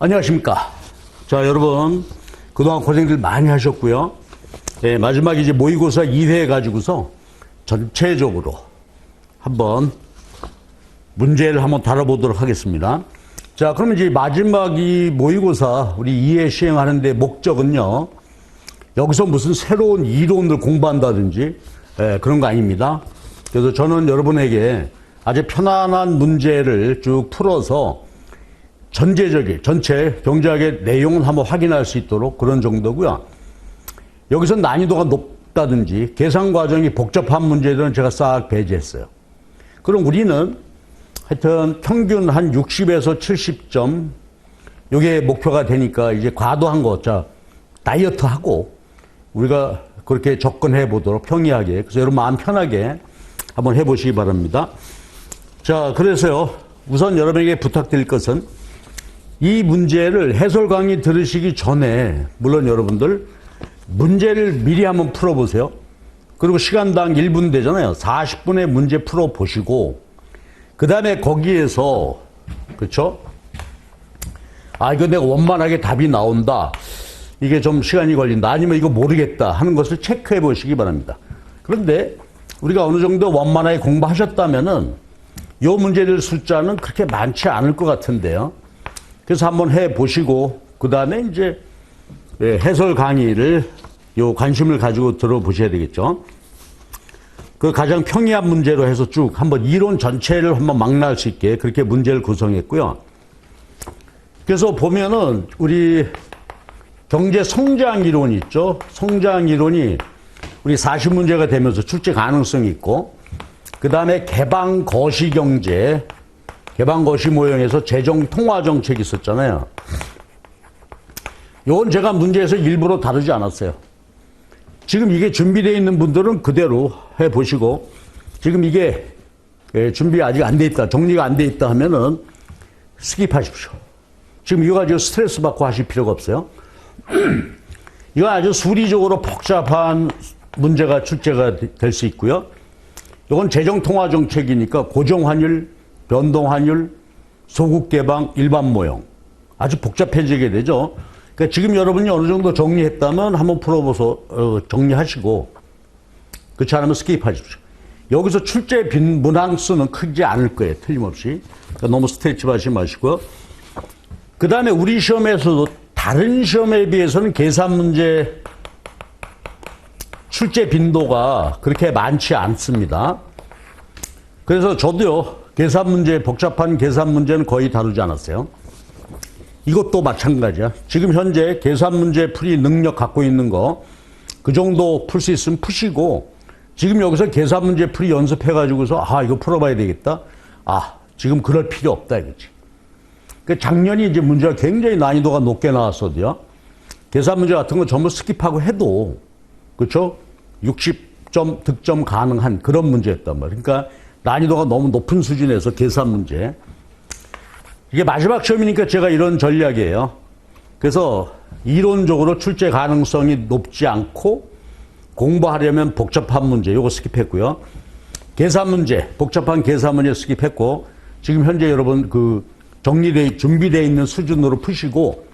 안녕하십니까. 자, 여러분, 그동안 고생들 많이 하셨고요. 예, 마지막 이제 모의고사 2회 가지고서 전체적으로 한번 문제를 한번 다뤄보도록 하겠습니다. 자, 그러면 이제 마지막 이 모의고사 우리 2회 시행하는데 목적은요, 여기서 무슨 새로운 이론을 공부한다든지 그런 거 아닙니다. 그래서 저는 여러분에게 아주 편안한 문제를 쭉 풀어서 전체 경제학의 내용을 한번 확인할 수 있도록 그런 정도고요. 여기서 난이도가 높다든지 계산 과정이 복잡한 문제들은 제가 싹 배제했어요. 그럼 우리는 하여튼 평균 한 60에서 70점 이게 목표가 되니까 이제 과도한 거, 자, 다이어트하고 우리가 그렇게 접근해 보도록 평이하게, 그래서 여러분 마음 편하게 한번 해보시기 바랍니다. 자, 그래서요, 우선 여러분에게 부탁드릴 것은 이 문제를 해설 강의 들으시기 전에 물론 여러분들 문제를 미리 한번 풀어보세요. 그리고 시간당 1분 되잖아요. 40분의 문제 풀어보시고 그 다음에 거기에서 그렇죠? 아, 이거 내가 원만하게 답이 나온다. 이게 좀 시간이 걸린다. 아니면 이거 모르겠다 하는 것을 체크해 보시기 바랍니다. 그런데 우리가 어느 정도 원만하게 공부하셨다면은 이 문제들 숫자는 그렇게 많지 않을 것 같은데요. 그래서 한번 해 보시고 그 다음에 이제 해설 강의를 요 관심을 가지고 들어보셔야 되겠죠. 그 가장 평이한 문제로 해서 쭉 한번 이론 전체를 한번 망라할 수 있게 그렇게 문제를 구성했고요. 그래서 보면은 우리 경제 성장 이론이 있죠. 성장 이론이 우리 40문제가 되면서 출제 가능성이 있고, 그 다음에 개방 거시 경제, 개방 거시 모형에서 재정 통화 정책이 있었잖아요. 이건 제가 문제에서 일부러 다루지 않았어요. 지금 이게 준비되어 있는 분들은 그대로 해 보시고, 지금 이게 준비 아직 안 돼 있다, 정리가 안 돼 있다 하면은 스킵하십시오. 지금 이거 가지고 스트레스 받고 하실 필요가 없어요. 이건 아주 수리적으로 복잡한 문제가 출제가 될 수 있고요. 이건 재정 통화 정책이니까 고정환율, 변동환율, 소국개방, 일반 모형. 아주 복잡해지게 되죠. 그러니까 지금 여러분이 어느 정도 정리했다면 한번 풀어보서 정리하시고, 그렇지 않으면 스킵하십시오. 여기서 출제 빈 문항수는 크지 않을 거예요. 틀림없이. 그러니까 너무 스트레치 하지 마시고요. 그 다음에 우리 시험에서도 다른 시험에 비해서는 계산 문제 출제 빈도가 그렇게 많지 않습니다. 그래서 저도요, 계산 문제, 복잡한 계산 문제는 거의 다루지 않았어요. 이것도 마찬가지야. 지금 현재 계산 문제 풀이 능력 갖고 있는 거, 그 정도 풀 수 있으면 푸시고, 지금 여기서 계산 문제 풀이 연습해가지고서, 아, 이거 풀어봐야 되겠다. 아, 지금 그럴 필요 없다, 이거지. 그 작년이 이제 문제가 굉장히 난이도가 높게 나왔어도요, 계산 문제 같은 거 전부 스킵하고 해도, 그렇죠? 60점 득점 가능한 그런 문제였단 말이에요. 그러니까 난이도가 너무 높은 수준에서 계산 문제. 이게 마지막 시험이니까 제가 이런 전략이에요. 그래서 이론적으로 출제 가능성이 높지 않고 공부하려면 복잡한 문제, 요거 스킵했고요. 계산 문제, 복잡한 계산 문제 스킵했고, 지금 현재 여러분 준비되어 있는 수준으로 푸시고,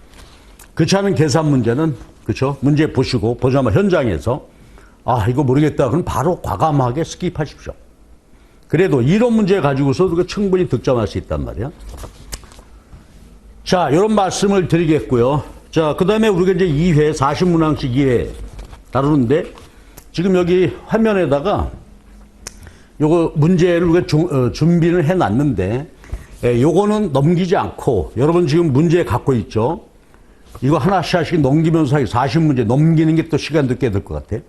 그렇지 않은 계산 문제는, 그렇죠? 문제 보시고, 보자마자 현장에서, 아, 이거 모르겠다. 그럼 바로 과감하게 스킵하십시오. 그래도 이론 문제 가지고서도 충분히 득점할 수 있단 말이야. 자, 이런 말씀을 드리겠고요. 자, 그 다음에 우리가 이제 2회, 40문항씩 2회 다루는데, 지금 여기 화면에다가 요거 문제를 우리가 준비를 해 놨는데, 요거는 넘기지 않고, 여러분 지금 문제 갖고 있죠? 이거 하나씩 넘기면서 40문제 넘기는 게 또 시간도 꽤 될 것 같아.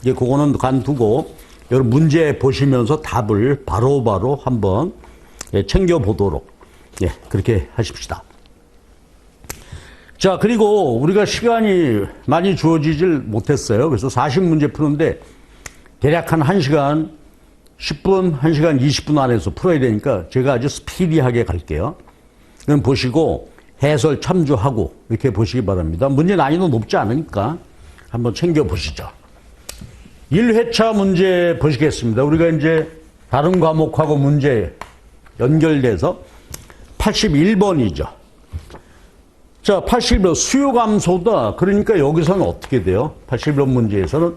이제 그거는 간두고, 여러분 문제 보시면서 답을 바로바로 한번 챙겨보도록, 그렇게 하십시다. 자, 그리고 우리가 시간이 많이 주어지질 못했어요. 그래서 40문제 푸는데 대략 한 1시간 10분, 1시간 20분 안에서 풀어야 되니까 제가 아주 스피디하게 갈게요. 그럼 보시고 해설 참조하고 이렇게 보시기 바랍니다. 문제 난이도 높지 않으니까 한번 챙겨보시죠. 1회차 문제 보시겠습니다. 우리가 이제 다른 과목하고 문제 연결돼서 81번이죠. 자, 81번 수요 감소다. 그러니까 여기서는 어떻게 돼요? 81번 문제에서는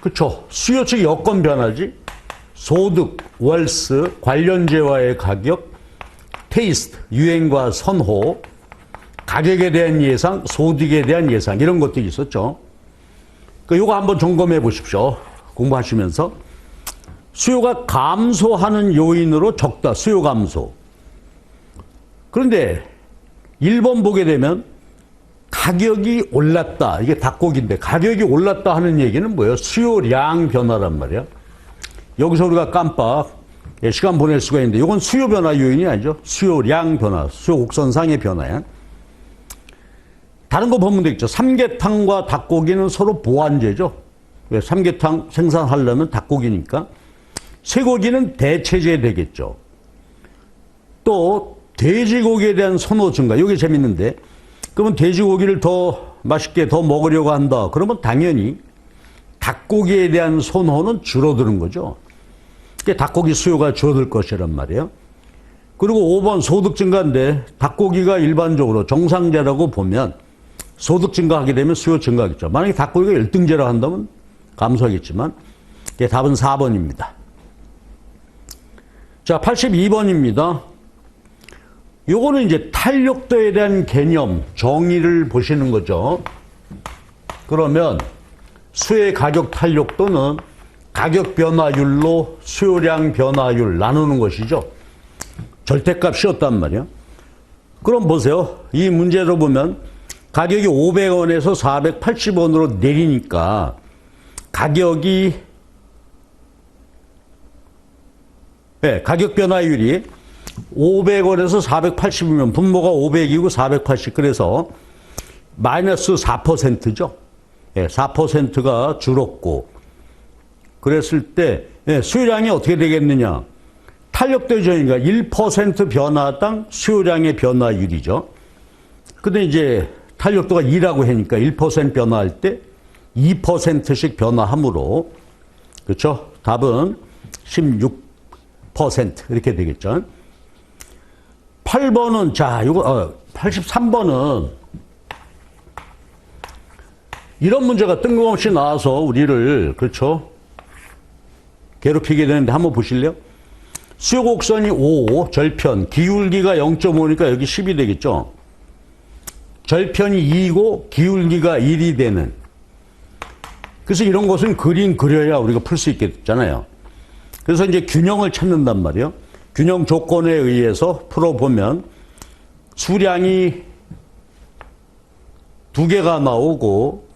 그쵸. 수요 즉 여건 변화지. 소득, 월스, 관련재와의 가격, 테이스트, 유행과 선호, 가격에 대한 예상, 소득에 대한 예상 이런 것들이 있었죠. 요거 한번 점검해 보십시오. 공부하시면서. 수요가 감소하는 요인으로 적다. 수요 감소. 그런데 1번 보게 되면 가격이 올랐다. 이게 닭고기인데 가격이 올랐다 하는 얘기는 뭐예요? 수요량 변화란 말이야. 여기서 우리가 깜빡 시간 보낼 수가 있는데 이건 수요 변화 요인이 아니죠. 수요량 변화, 수요 곡선상의 변화야. 다른 거 보면 되겠죠. 삼계탕과 닭고기는 서로 보완제죠. 왜? 삼계탕 생산하려면 닭고기니까. 쇠고기는 대체제 되겠죠. 또 돼지고기에 대한 선호 증가. 이게 재밌는데 그러면 돼지고기를 더 맛있게 더 먹으려고 한다. 그러면 당연히 닭고기에 대한 선호는 줄어드는 거죠. 그러니까 닭고기 수요가 줄어들 것이란 말이에요. 그리고 5번 소득 증가인데 닭고기가 일반적으로 정상제라고 보면 소득 증가하게 되면 수요 증가하겠죠. 만약에 닭고기가 1등제라 한다면 감소하겠지만 답은 4번입니다. 자, 82번입니다. 요거는 이제 탄력도에 대한 개념, 정의를 보시는 거죠. 그러면 수요의 가격 탄력도는 가격 변화율로 수요량 변화율 나누는 것이죠. 절대값이었단 말이에요. 그럼 보세요. 이 문제로 보면 가격이 500원에서 480원으로 내리니까 가격이 가격 변화율이 500원에서 480이면 분모가 500이고 480 그래서 마이너스 4%죠. 4%가 줄었고 그랬을 때 수요량이 어떻게 되겠느냐. 탄력도전이니까 1% 변화당 수요량의 변화율이죠. 근데 이제 탄력도가 2라고 하니까 1% 변화할 때 2%씩 변화하므로 그렇죠? 답은 16% 이렇게 되겠죠. 8번은 자, 이거 83번은 이런 문제가 뜬금없이 나와서 우리를 그렇죠? 괴롭히게 되는데 한번 보실래요? 수요 곡선이 5, 절편, 기울기가 0.5니까 여기 10이 되겠죠? 절편이 2이고 기울기가 1이 되는. 그래서 이런 것은 그림 그려야 우리가 풀 수 있겠잖아요. 그래서 이제 균형을 찾는단 말이에요. 균형 조건에 의해서 풀어보면 수량이 2개가 나오고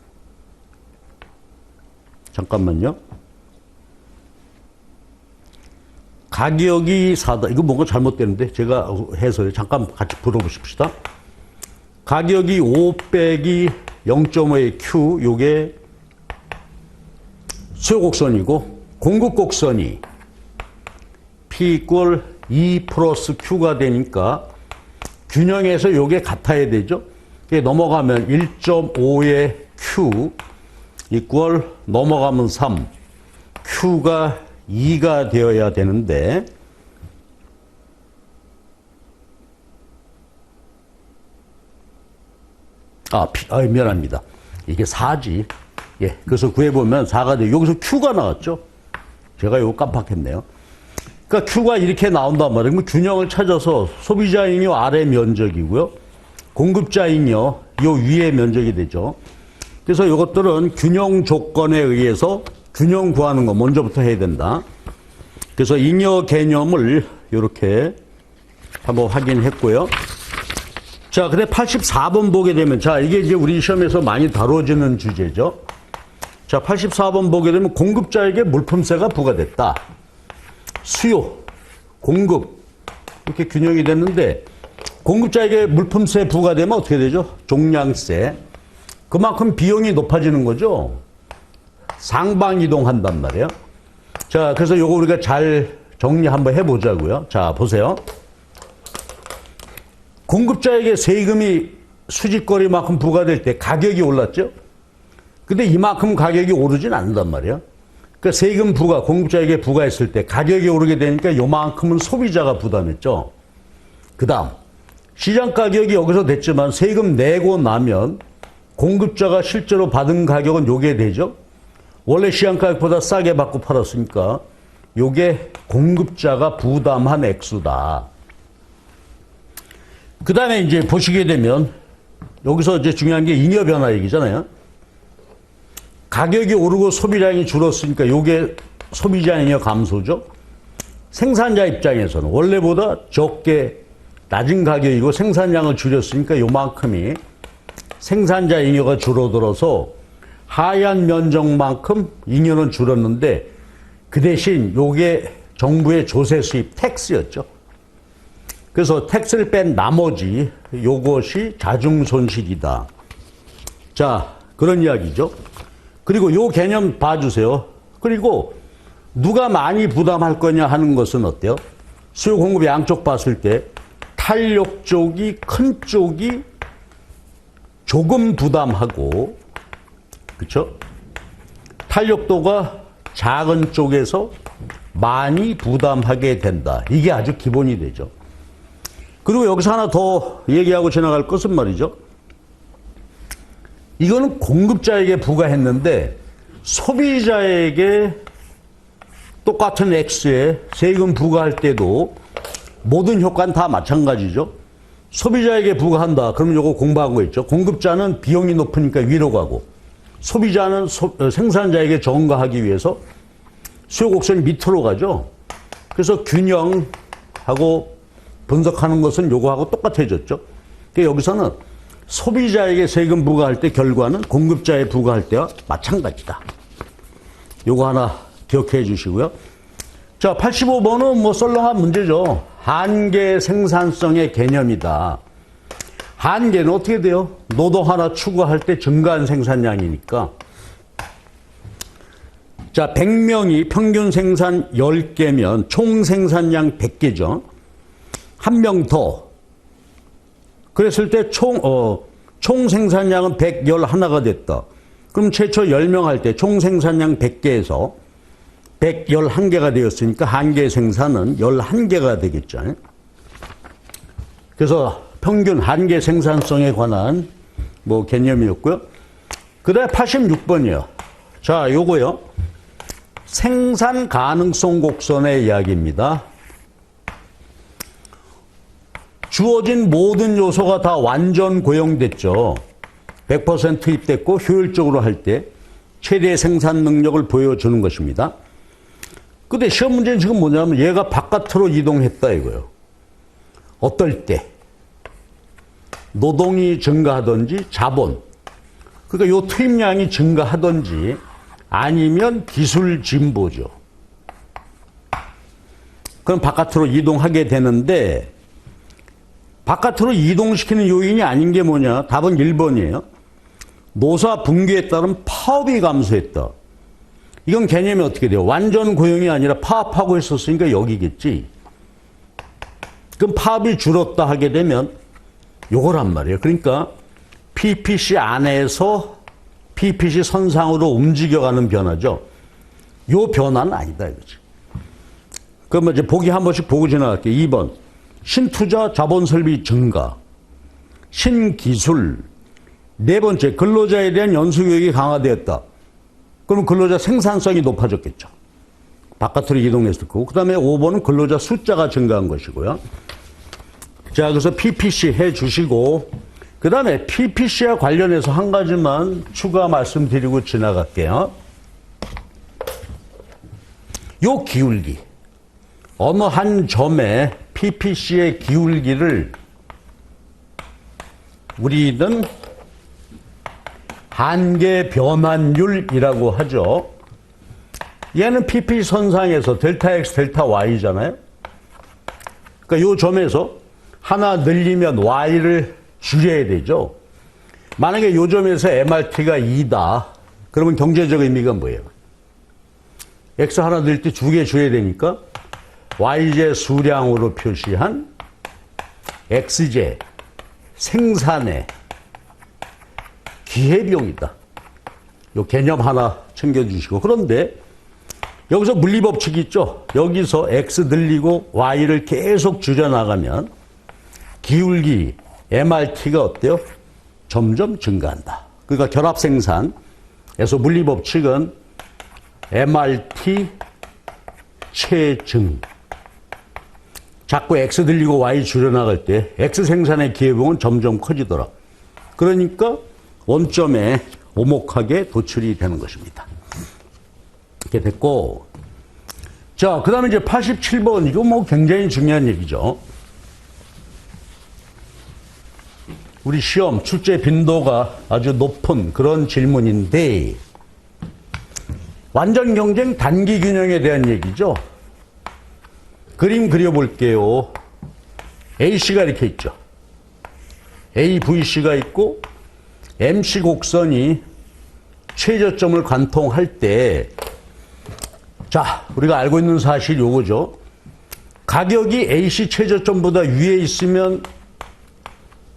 잠깐만요. 가격이 4다. 이거 뭔가 잘못되는데 제가 해서 잠깐 같이 풀어보십시다. 가격이 5 빼기 0.5의 Q 요게 수요곡선이고 공급곡선이 P 이퀄 2 플러스 Q가 되니까 균형에서 요게 같아야 되죠. 이게 넘어가면 1.5의 Q 이퀄 넘어가면 3 Q가 2가 되어야 되는데 미안합니다. 이게 4지. 예, 그래서 구해보면 4가 돼요. 여기서 Q가 나왔죠. 제가 이거 깜빡했네요. 그러니까 Q가 이렇게 나온단 말이에요. 그럼 균형을 찾아서 소비자잉여 아래 면적이고요. 공급자잉여 요 위에 면적이 되죠. 그래서 이것들은 균형 조건에 의해서 균형 구하는 거 먼저부터 해야 된다. 그래서 잉여 개념을 이렇게 한번 확인했고요. 자, 근데 84번 보게 되면, 자, 이게 이제 우리 시험에서 많이 다뤄지는 주제죠. 자, 84번 보게 되면 공급자에게 물품세가 부과됐다. 수요, 공급, 이렇게 균형이 됐는데, 공급자에게 물품세 부과되면 어떻게 되죠? 종량세. 그만큼 비용이 높아지는 거죠. 상방이동한단 말이에요. 자, 그래서 이거 우리가 잘 정리 한번 해보자고요. 자, 보세요. 공급자에게 세금이 수집거리만큼 부과될 때 가격이 올랐죠? 근데 이만큼 가격이 오르진 않는단 말이에요. 그러니까 세금 부과, 공급자에게 부과했을 때 가격이 오르게 되니까 요만큼은 소비자가 부담했죠. 그 다음, 시장 가격이 여기서 됐지만 세금 내고 나면 공급자가 실제로 받은 가격은 요게 되죠. 원래 시장 가격보다 싸게 받고 팔았으니까 요게 공급자가 부담한 액수다. 그 다음에 이제 보시게 되면 여기서 이제 중요한 게 잉여 변화 얘기잖아요. 가격이 오르고 소비량이 줄었으니까 요게 소비자 잉여 감소죠. 생산자 입장에서는 원래보다 적게 낮은 가격이고 생산량을 줄였으니까 요만큼이 생산자 잉여가 줄어들어서 하얀 면적만큼 잉여는 줄었는데 그 대신 요게 정부의 조세 수입 텍스였죠. 그래서 텍스를 뺀 나머지 요것이 자중 손실이다. 자, 그런 이야기죠. 그리고 요 개념 봐주세요. 그리고 누가 많이 부담할 거냐 하는 것은 어때요? 수요 공급 양쪽 봤을 때 탄력 쪽이 큰 쪽이 조금 부담하고, 그렇죠? 탄력도가 작은 쪽에서 많이 부담하게 된다. 이게 아주 기본이 되죠. 그리고 여기서 하나 더 얘기하고 지나갈 것은 말이죠. 이거는 공급자에게 부과했는데 소비자에게 똑같은 액수의 세금 부과할 때도 모든 효과는 다 마찬가지죠. 소비자에게 부과한다. 그러면 요거 공부한 거 있죠. 공급자는 비용이 높으니까 위로 가고 소비자는 생산자에게 전가하기 위해서 수요 곡선이 밑으로 가죠. 그래서 균형하고 분석하는 것은 요거하고 똑같아졌죠. 그러니까 여기서는 소비자에게 세금 부과할 때 결과는 공급자에 부과할 때와 마찬가지다. 요거 하나 기억해 주시고요. 자, 85번은 뭐 썰렁한 문제죠. 한계 생산성의 개념이다. 한계는 어떻게 돼요? 노동 하나 추구할 때 증가한 생산량이니까. 자, 100명이 평균 생산 10개면 총 생산량 100개죠. 한 명 더. 그랬을 때 총 생산량은 111가 됐다. 그럼 최초 10명 할 때 총 생산량 100개에서 111개가 되었으니까 한계 생산은 11개가 되겠죠. 그래서 평균 한계 생산성에 관한 뭐 개념이었고요. 그 다음에 86번이요. 자, 요거요. 생산 가능성 곡선의 이야기입니다. 주어진 모든 요소가 다 완전 고용됐죠. 100% 투입됐고 효율적으로 할 때 최대 생산 능력을 보여주는 것입니다. 근데 시험 문제는 지금 뭐냐면 얘가 바깥으로 이동했다 이거예요. 어떨 때? 노동이 증가하든지 자본. 그러니까 요 투입량이 증가하든지 아니면 기술 진보죠. 그럼 바깥으로 이동하게 되는데 바깥으로 이동시키는 요인이 아닌 게 뭐냐? 답은 1번이에요. 노사 붕괴에 따른 파업이 감소했다. 이건 개념이 어떻게 돼요? 완전 고용이 아니라 파업하고 있었으니까 여기겠지. 그럼 파업이 줄었다 하게 되면 요거란 말이에요. 그러니까 PPC 안에서 PPC 선상으로 움직여가는 변화죠. 요 변화는 아니다 이거지. 그러면 이제 보기 한 번씩 보고 지나갈게요. 2번. 신투자 자본 설비 증가. 신기술. 네 번째. 근로자에 대한 연수교육이 강화되었다. 그럼 근로자 생산성이 높아졌겠죠. 바깥으로 이동했을 거고. 그 다음에 5번은 근로자 숫자가 증가한 것이고요. 자, 그래서 PPC 해 주시고, 그 다음에 PPC와 관련해서 한 가지만 추가 말씀드리고 지나갈게요. 요 기울기. 어느 한 점에 PPC의 기울기를 우리는 한계 변환율이라고 하죠. 얘는 PPC 선상에서 델타 X, 델타 Y잖아요. 그러니까 이 점에서 하나 늘리면 Y를 줄여야 되죠. 만약에 이 점에서 MRT가 2다. 그러면 경제적 의미가 뭐예요? X 하나 늘 때 2개 줘야 되니까 Y제 수량으로 표시한 X제 생산의 기회비용이다. 이 개념 하나 챙겨주시고. 그런데 여기서 물리법칙이 있죠. 여기서 X 늘리고 Y를 계속 줄여나가면 기울기 MRT가 어때요? 점점 증가한다. 그러니까 결합 생산에서 물리법칙은 MRT 체증. 자꾸 X 들리고 Y 줄여나갈 때 X 생산의 기회비용은 점점 커지더라. 그러니까 원점에 오목하게 도출이 되는 것입니다. 이렇게 됐고, 자, 그 다음에 이제 87번. 이거 뭐 굉장히 중요한 얘기죠. 우리 시험 출제 빈도가 아주 높은 그런 질문인데, 완전 경쟁 단기 균형에 대한 얘기죠. 그림 그려볼게요. A씨가 이렇게 있죠. AVC가 있고 MC 곡선이 최저점을 관통할 때, 자, 우리가 알고 있는 사실 요거죠. 가격이 AC 최저점보다 위에 있으면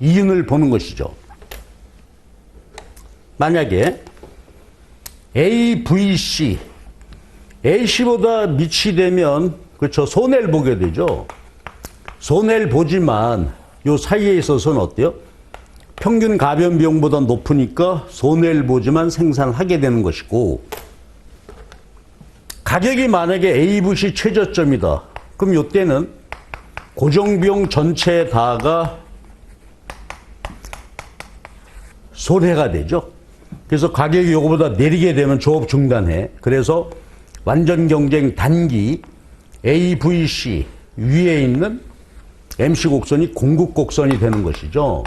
이윤을 보는 것이죠. 만약에 AVC, AC보다 밑이 되면, 그렇죠, 손해를 보게 되죠. 손해를 보지만 요 사이에 있어서는 어때요? 평균 가변 비용보다 높으니까 손해를 보지만 생산을 하게 되는 것이고, 가격이 만약에 AVC 최저점이다. 그럼 요때는 고정비용 전체 다가 손해가 되죠. 그래서 가격이 요거보다 내리게 되면 조업 중단해. 그래서 완전 경쟁 단기 AVC 위에 있는 MC 곡선이 공급 곡선이 되는 것이죠.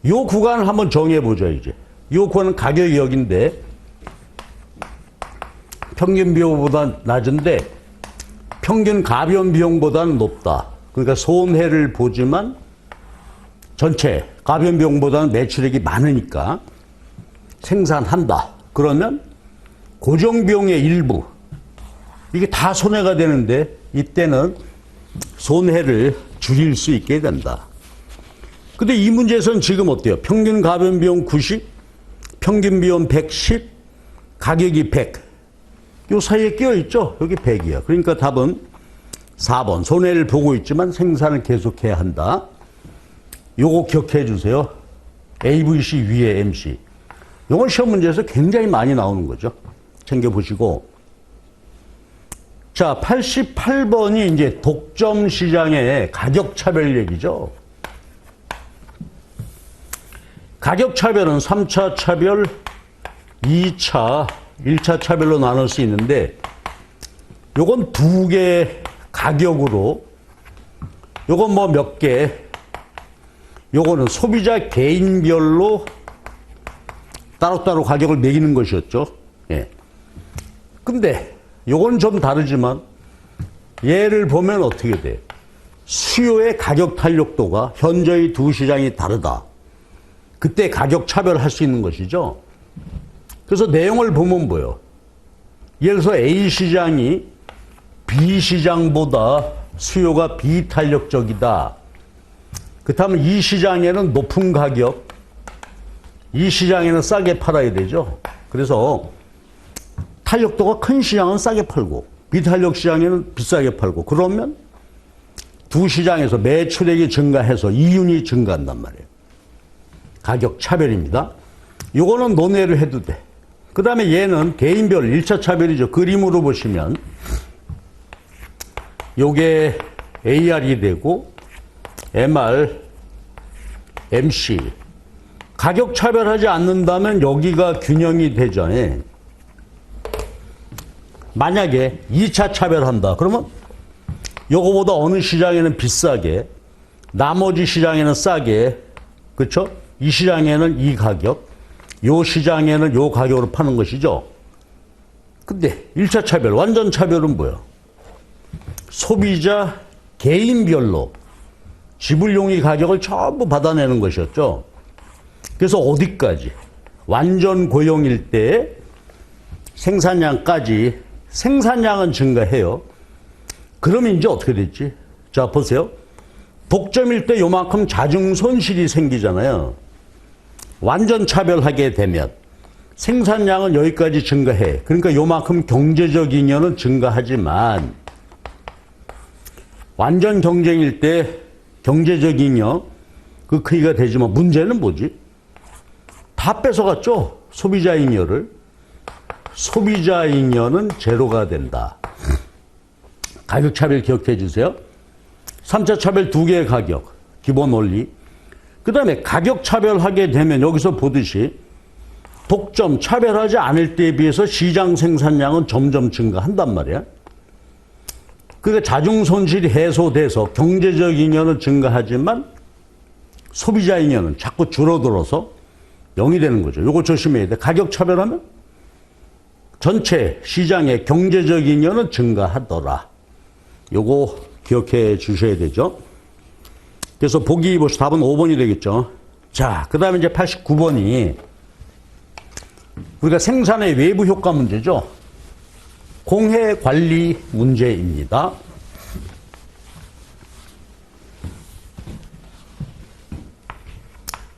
요 구간을 한번 정해보죠, 이제. 요 구간은 가격이 여기인데, 평균 비용보다 낮은데, 평균 가변 비용보다는 높다. 그러니까 손해를 보지만, 전체 가변 비용보다는 매출액이 많으니까 생산한다. 그러면 고정 비용의 일부, 이게 다 손해가 되는데, 이때는 손해를 줄일 수 있게 된다. 근데 이 문제에서는 지금 어때요? 평균 가변 비용 90, 평균 비용 110, 가격이 100. 요 사이에 끼어 있죠? 여기 100이야. 그러니까 답은 4번. 손해를 보고 있지만 생산을 계속해야 한다. 요거 기억해 주세요. AVC 위에 MC. 요건 시험 문제에서 굉장히 많이 나오는 거죠. 챙겨보시고. 자, 88번이 이제 독점 시장의 가격 차별 얘기죠. 가격 차별은 3차 차별, 2차, 1차 차별로 나눌 수 있는데, 요건 두 개 가격으로, 요건 뭐 몇 개, 요거는 소비자 개인별로 따로따로 가격을 매기는 것이었죠. 예. 근데 요건 좀 다르지만, 얘를 보면 어떻게 돼? 수요의 가격 탄력도가 현저히 두 시장이 다르다. 그때 가격 차별할 수 있는 것이죠. 그래서 내용을 보면 뭐예요? 예를 들어서 A 시장이 B 시장보다 수요가 비탄력적이다. 그렇다면 이 시장에는 높은 가격, 이 시장에는 싸게 팔아야 되죠. 그래서 탄력도가 큰 시장은 싸게 팔고 비탄력 시장에는 비싸게 팔고, 그러면 두 시장에서 매출액이 증가해서 이윤이 증가한단 말이에요. 가격 차별입니다. 요거는 논외를 해도 돼. 그 다음에 얘는 개인별 1차 차별이죠. 그림으로 보시면 요게 AR이 되고 MR, MC. 가격 차별하지 않는다면 여기가 균형이 되잖아요. 만약에 2차 차별한다. 그러면 요거보다 어느 시장에는 비싸게, 나머지 시장에는 싸게, 그렇죠? 이 시장에는 이 가격, 요 시장에는 요 가격으로 파는 것이죠. 근데 1차 차별, 완전 차별은 뭐예요? 소비자 개인별로 지불용의 가격을 전부 받아내는 것이었죠. 그래서 어디까지? 완전 고용일 때 생산량까지, 생산량은 증가해요. 그러면 이제 어떻게 됐지? 자, 보세요. 독점일 때 요만큼 자중 손실이 생기잖아요. 완전 차별하게 되면 생산량은 여기까지 증가해. 그러니까 요만큼 경제적 잉여는 증가하지만 완전 경쟁일 때 경제적 잉여 그 크기가 되지만 문제는 뭐지? 다 뺏어갔죠. 소비자 잉여를. 소비자 잉여는 제로가 된다. 가격 차별 기억해 주세요. 3차 차별 두 개의 가격, 기본 원리. 그 다음에 가격 차별하게 되면 여기서 보듯이 독점, 차별하지 않을 때에 비해서 시장 생산량은 점점 증가한단 말이야. 그러니까 자중 손실이 해소돼서 경제적 잉여는 증가하지만 소비자 잉여는 자꾸 줄어들어서 0이 되는 거죠. 요거 조심해야 돼. 가격 차별하면 전체 시장의 경제적 잉여는 증가하더라. 요거 기억해 주셔야 되죠. 그래서 보기 보시 답은 5번이 되겠죠. 자, 그 다음에 이제 89번이 우리가 생산의 외부 효과 문제죠. 공해 관리 문제입니다.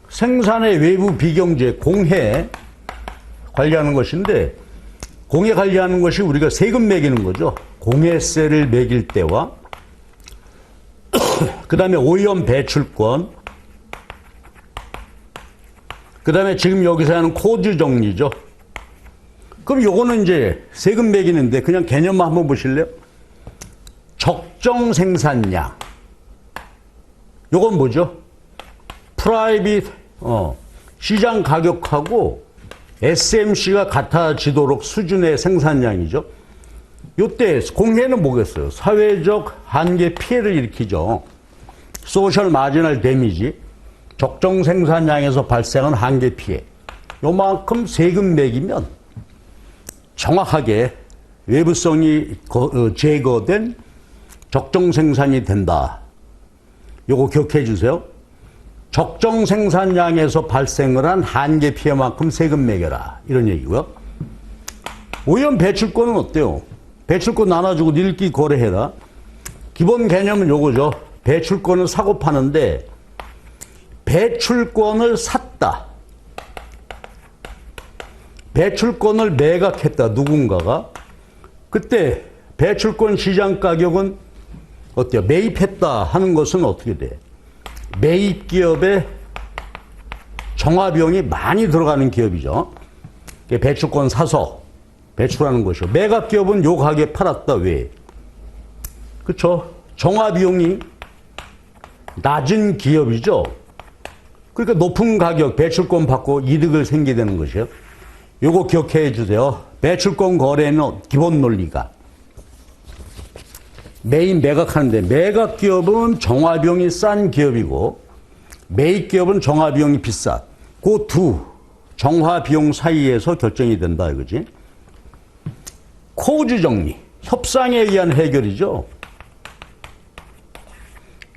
생산의 외부 비경제, 공해 관리하는 것인데, 공해 관리하는 것이 우리가 세금 매기는 거죠. 공해세를 매길 때와, 그 다음에 오염 배출권, 그 다음에 지금 여기서 하는 코드 정리죠. 그럼 요거는 이제 세금 매기는데 그냥 개념만 한번 보실래요? 적정 생산량. 요건 뭐죠? 프라이빗, 시장 가격하고 SMC가 같아지도록 수준의 생산량이죠. 요때 공해는 뭐겠어요? 사회적 한계 피해를 일으키죠. 소셜 마지널 데미지. 적정 생산량에서 발생한 한계 피해. 요만큼 세금 매기면 정확하게 외부성이 제거된 적정 생산이 된다. 요거 기억해 주세요. 적정 생산량에서 발생을 한 한계 피해만큼 세금 매겨라. 이런 얘기고요. 오염 배출권은 어때요? 배출권 나눠주고 닐기 거래해라. 기본 개념은 요거죠. 배출권을 사고 파는데 배출권을 샀다. 배출권을 매각했다. 누군가가. 그때 배출권 시장 가격은 어때요? 매입했다 하는 것은 어떻게 돼? 매입 기업의 정화비용이 많이 들어가는 기업이죠. 배출권 사서 배출하는 것이요. 매각 기업은 요 가격에 팔았다. 왜? 그렇죠? 정화비용이 낮은 기업이죠. 그러니까 높은 가격 배출권 받고 이득을 생기게 되는 것이에요. 요거 기억해 주세요. 배출권 거래는 기본 논리가 매입 매각하는데 매각 기업은 정화비용이 싼 기업이고 매입 기업은 정화비용이 비싸. 그 두 정화비용 사이에서 결정이 된다 이거지. 코즈 정리, 협상에 의한 해결이죠.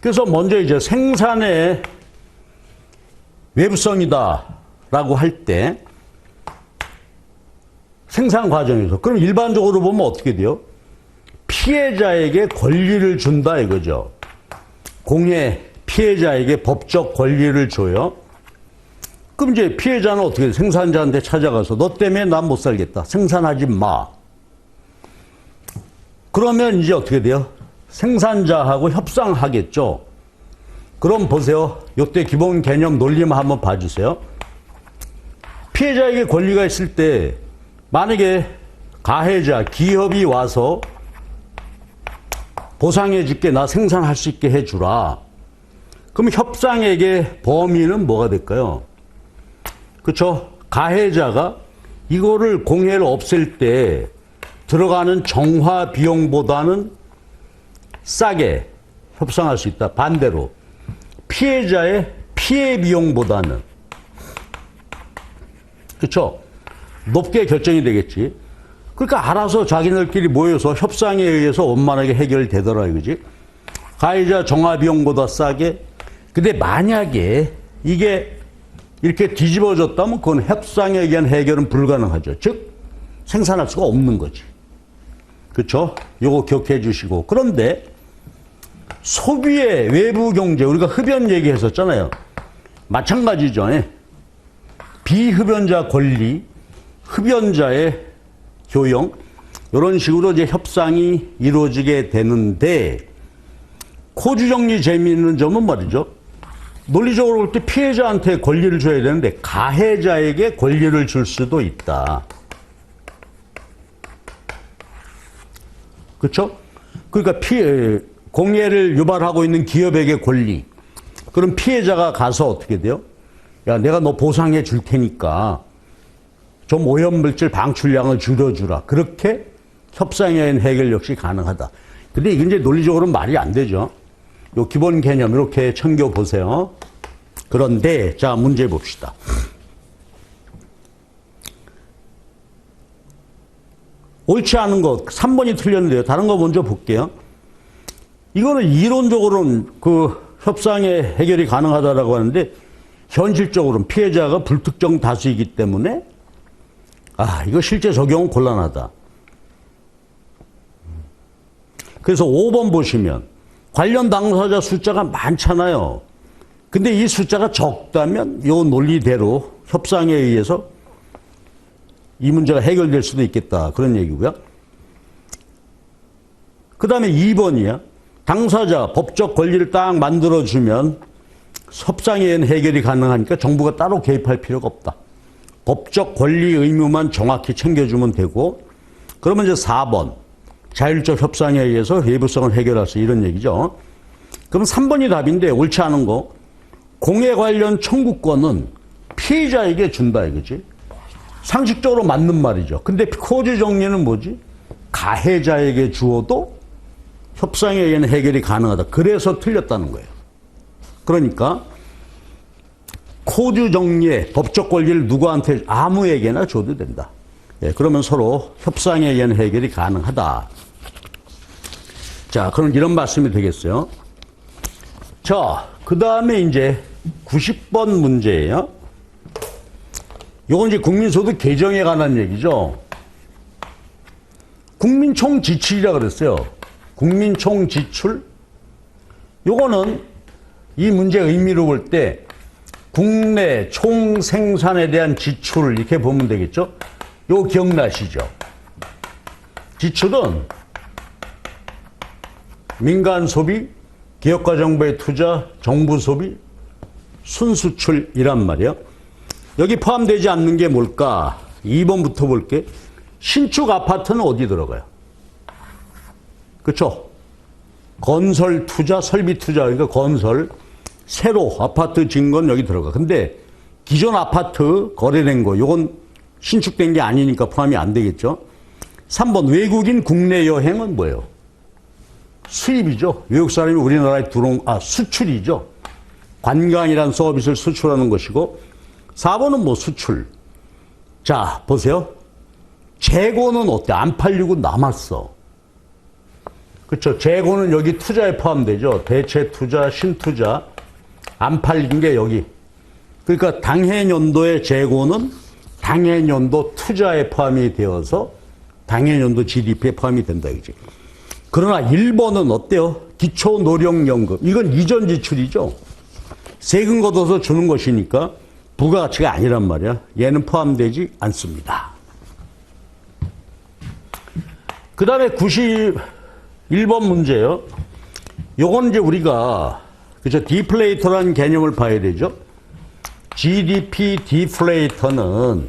그래서 먼저 이제 생산의 외부성이다라고 할 때 생산 과정에서 그럼 일반적으로 보면 어떻게 돼요? 피해자에게 권리를 준다 이거죠. 공해 피해자에게 법적 권리를 줘요. 그럼 이제 피해자는 어떻게 돼? 생산자한테 찾아가서 너 때문에 난 못 살겠다. 생산하지 마. 그러면 이제 어떻게 돼요? 생산자하고 협상하겠죠. 그럼 보세요. 이때 기본 개념 논리만 한번 봐주세요. 피해자에게 권리가 있을 때 만약에 가해자, 기업이 와서 보상해 줄게, 나 생산할 수 있게 해주라. 그럼 협상액의 범위는 뭐가 될까요? 그렇죠? 가해자가 이거를 공해를 없앨 때 들어가는 정화 비용보다는 싸게 협상할 수 있다. 반대로 피해자의 피해 비용보다는 그렇죠? 높게 결정이 되겠지. 그러니까 알아서 자기들끼리 모여서 협상에 의해서 원만하게 해결되더라 이거지. 가해자 정화 비용보다 싸게. 근데 만약에 이게 이렇게 뒤집어졌다면 그건 협상에 의한 해결은 불가능하죠. 즉 생산할 수가 없는 거지. 그렇죠? 요거 기억해 주시고. 그런데 소비의 외부 경제, 우리가 흡연 얘기했었잖아요. 마찬가지죠. 비흡연자 권리, 흡연자의 효용, 이런 식으로 이제 협상이 이루어지게 되는데, 코주 정리 재미있는 점은 말이죠. 논리적으로 볼 때 피해자한테 권리를 줘야 되는데 가해자에게 권리를 줄 수도 있다. 그렇죠? 그러니까 공해를 유발하고 있는 기업에게 권리. 그럼 피해자가 가서 어떻게 돼요? 야, 내가 너 보상해 줄 테니까 좀 오염물질 방출량을 줄여주라. 그렇게 협상에 의한 해결 역시 가능하다. 근데 이게 이제 논리적으로는 말이 안 되죠. 요 기본 개념 이렇게 챙겨보세요. 그런데 자, 문제 봅시다. 옳지 않은 것 3번이 틀렸는데요. 다른 거 먼저 볼게요. 이거는 이론적으로는 그 협상의 해결이 가능하다라고 하는데 현실적으로는 피해자가 불특정 다수이기 때문에 이거 실제 적용은 곤란하다. 그래서 5번 보시면 관련 당사자 숫자가 많잖아요. 근데 이 숫자가 적다면 이 논리대로 협상에 의해서 이 문제가 해결될 수도 있겠다. 그런 얘기고요. 그 다음에 2번이야. 당사자 법적 권리를 딱 만들어주면 협상에 의한 해결이 가능하니까 정부가 따로 개입할 필요가 없다. 법적 권리 의무만 정확히 챙겨주면 되고, 그러면 이제 4번 자율적 협상에 의해서 외부성을 해결할 수 이런 얘기죠. 그럼 3번이 답인데 옳지 않은 거 공해 관련 청구권은 피해자에게 준다 이거지. 상식적으로 맞는 말이죠. 근데 코주 정리는 뭐지? 가해자에게 주어도 협상에 의한 해결이 가능하다. 그래서 틀렸다는 거예요. 그러니까 코주 정리의 법적 권리를 누구한테 아무에게나 줘도 된다. 예, 그러면 서로 협상에 의한 해결이 가능하다. 자, 그럼 이런 말씀이 되겠어요. 자, 그 다음에 이제 90번 문제예요. 요건 이제 국민소득 개정에 관한 얘기죠. 국민총 지출이라 그랬어요. 국민총 지출. 요거는 이 문제 의미로 볼 때 국내 총 생산에 대한 지출 이렇게 보면 되겠죠. 요거 기억나시죠? 지출은 민간 소비, 기업과 정부의 투자, 정부 소비, 순수출이란 말이에요. 여기 포함되지 않는 게 뭘까? 2번부터 볼게. 신축 아파트는 어디 들어가요? 그렇죠? 건설 투자, 설비 투자, 그러니까 건설, 새로 아파트 짓는 건 여기 들어가. 근데 기존 아파트 거래된 거, 요건 신축된 게 아니니까 포함이 안 되겠죠? 3번 외국인 국내 여행은 뭐예요? 수입이죠. 외국 사람이 우리나라에 수출이죠. 관광이란 서비스를 수출하는 것이고, 4번은 뭐 수출. 자, 보세요. 재고는 어때? 안 팔리고 남았어. 그렇죠. 재고는 여기 투자에 포함되죠. 대체 투자, 신투자. 안 팔린 게 여기. 그러니까 당해년도의 재고는 당해년도 투자에 포함이 되어서 당해년도 GDP에 포함이 된다 이거지. 그러나 1번은 어때요? 기초노령연금. 이건 이전 지출이죠. 세금 걷어서 주는 것이니까 부가가치가 아니란 말이야. 얘는 포함되지 않습니다. 그 다음에 91번 문제요. 요건 이제 우리가 그죠? 디플레이터라는 개념을 봐야 되죠. GDP 디플레이터는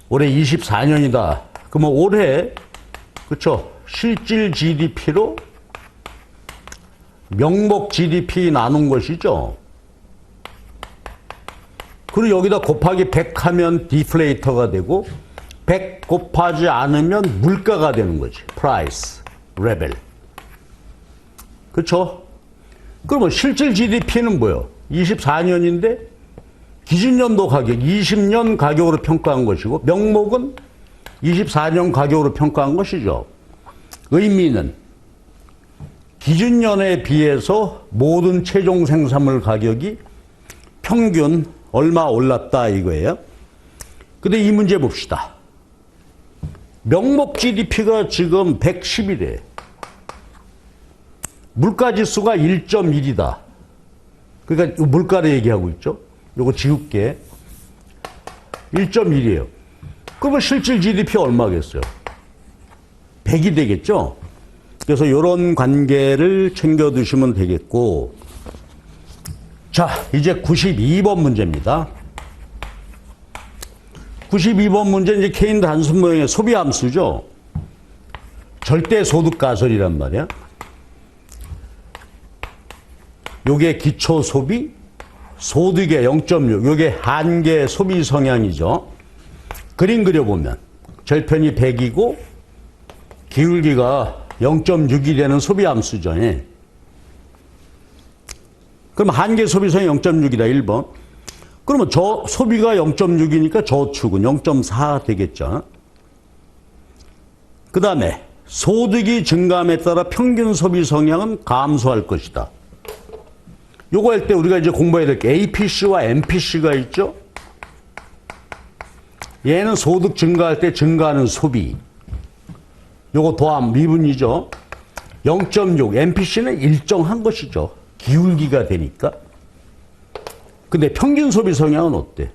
올해 24년이다. 그러면 올해 그렇죠? 실질 GDP로 명목 GDP 나눈 것이죠. 그리고 여기다 곱하기 100 하면 디플레이터가 되고 100 곱하지 않으면 물가가 되는 거지. 프라이스, 레벨. 그렇죠? 그러면 실질 GDP는 뭐예요? 24년인데 기준연도 가격, 20년 가격으로 평가한 것이고 명목은 24년 가격으로 평가한 것이죠. 의미는 기준년에 비해서 모든 최종 생산물 가격이 평균 얼마 올랐다 이거예요. 근데 이 문제 봅시다. 명목 GDP가 지금 110이래. 물가지수가 1.1이다. 그러니까 물가를 얘기하고 있죠. 요거 지울게. 그래서 이런 관계를 챙겨두시면 되겠고, 자, 이제 92번 문제입니다. 92번 문제 이제 케인 단순 모형의 소비 함수죠. 절대 소득 가설이란 말이야. 요게 기초 소비, 소득의 0.6, 요게 한계 소비 성향이죠. 그림 그려보면 절편이 100이고 기울기가 0.6이 되는 소비 함수죠. 예. 그럼 한계 소비성이 0.6이다, 1번. 그러면 저 소비가 0.6이니까 저축은 0.4 되겠죠. 그 다음에 소득이 증가함에 따라 평균 소비 성향은 감소할 것이다. 요거 할 때 우리가 이제 공부해야 될 게 APC와 MPC가 있죠. 얘는 소득 증가할 때 증가하는 소비. 요거 더함 미분이죠. 0.6 MPC는 일정한 것이죠. 기울기가 되니까. 근데 평균 소비 성향은 어때?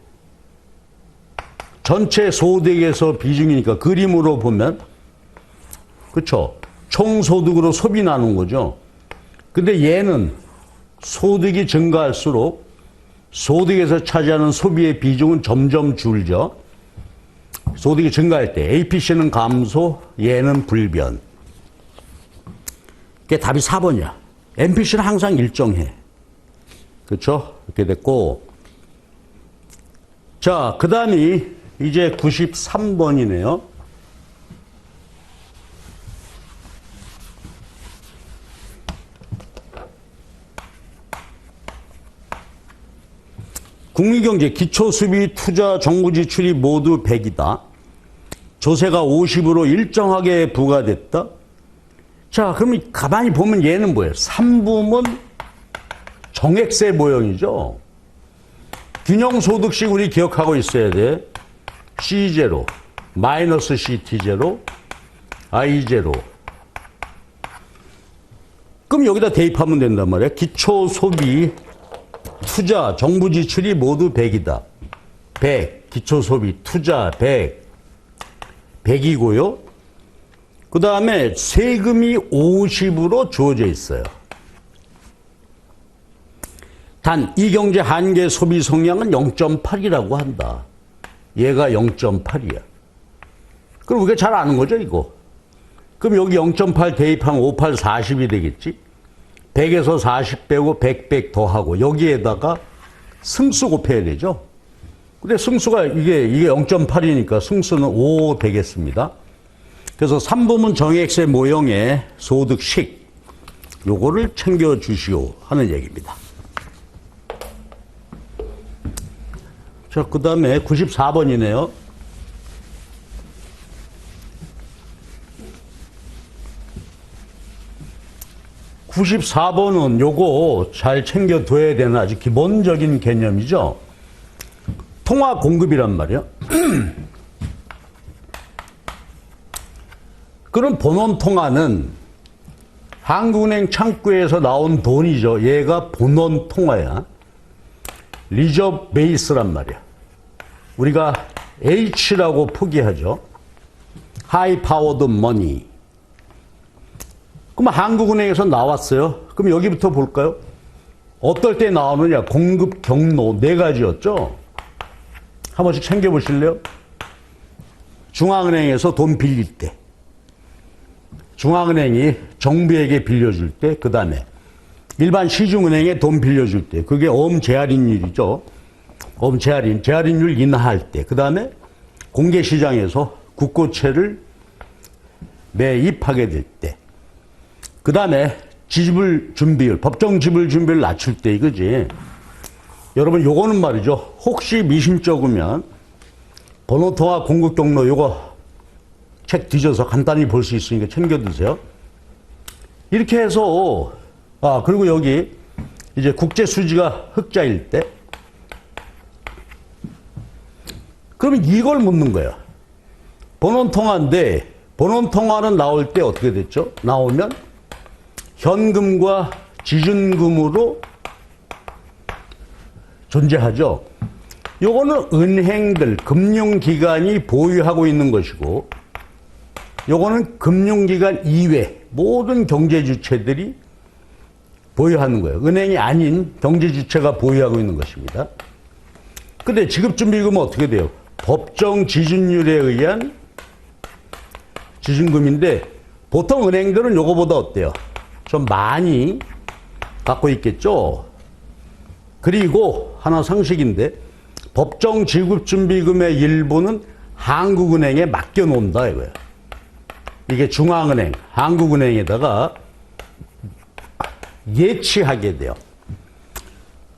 전체 소득에서 비중이니까 그림으로 보면 그렇죠. 총소득으로 소비 나눈 거죠. 근데 얘는 소득이 증가할수록 소득에서 차지하는 소비의 비중은 점점 줄죠. 소득이 증가할 때 APC는 감소, 얘는 불변. 그게 답이 4번이야. MPC는 항상 일정해. 그렇죠? 이렇게 됐고, 자, 그 다음이 이제 93번이네요. 국민경제 기초수비 투자 정부 지출이 모두 100이다. 조세가 50으로 일정하게 부과됐다. 자, 그럼 가만히 보면 얘는 뭐예요? 3부문 정액세 모형이죠. 균형소득식 우리 기억하고 있어야 돼. C0, 마이너스 CT0, I0. 그럼 여기다 대입하면 된단 말이야. 기초소비, 투자, 정부 지출이 모두 100이다. 100, 기초소비, 투자 100, 100이고요. 그 다음에 세금이 50으로 주어져 있어요. 단, 이 경제 한계 소비 성향은 0.8이라고 한다. 얘가 0.8이야. 그럼 우리가 잘 아는 거죠, 이거? 그럼 여기 0.8 대입하면 5, 8, 40이 되겠지? 100에서 40 빼고 100, 100 더하고 여기에다가 승수 곱해야 되죠? 근데 승수가 이게 0.8이니까 승수는 5 되겠습니다. 그래서 3부문 정액세 모형의 소득식, 요거를 챙겨주시오 하는 얘기입니다. 자, 그 다음에 94번이네요. (94번은) 요거 잘 챙겨둬야 되는 아주 기본적인 개념이죠. 통화 공급이란 말이야. 그럼 본원 통화는 한국은행 창구에서 나온 돈이죠. 얘가 본원 통화야. 리저브 베이스란 말이야. 우리가 H라고 포기하죠. 하이 파워드 머니. 그럼 한국은행에서 나왔어요. 그럼 여기부터 볼까요? 어떨 때 나오느냐? 공급 경로 4가지였죠. 한 번씩 챙겨보실래요? 중앙은행에서 돈 빌릴 때, 중앙은행이 정부에게 빌려줄 때, 그 다음에 일반 시중은행에 돈 빌려줄 때, 그게 엄제할인율이죠. 엄제할인, 제할인율 인하할 때, 그 다음에 공개시장에서 국고채를 매입하게 될 때, 그 다음에 지불 준비율, 법정 지불 준비율 낮출 때 이거지. 여러분 요거는 말이죠. 혹시 미심쩍으면 번호통화 공급 경로 요거 책 뒤져서 간단히 볼 수 있으니까 챙겨두세요. 이렇게 해서 그리고 여기 이제 국제 수지가 흑자일 때 그러면 이걸 묻는 거예요. 번호통화인데 번호통화는 나올 때 어떻게 됐죠? 나오면 현금과 지준금으로 존재하죠. 요거는 은행들, 금융기관이 보유하고 있는 것이고 요거는 금융기관 이외 모든 경제 주체들이 보유하는 거예요. 은행이 아닌 경제 주체가 보유하고 있는 것입니다. 근데 지급준비금은 어떻게 돼요? 법정 지준율에 의한 지준금인데 보통 은행들은 요거보다 어때요? 좀 많이 갖고 있겠죠? 그리고 하나 상식인데 법정 지급준비금의 일부는 한국은행에 맡겨놓는다 이거예요. 이게 중앙은행, 한국은행에다가 예치하게 돼요.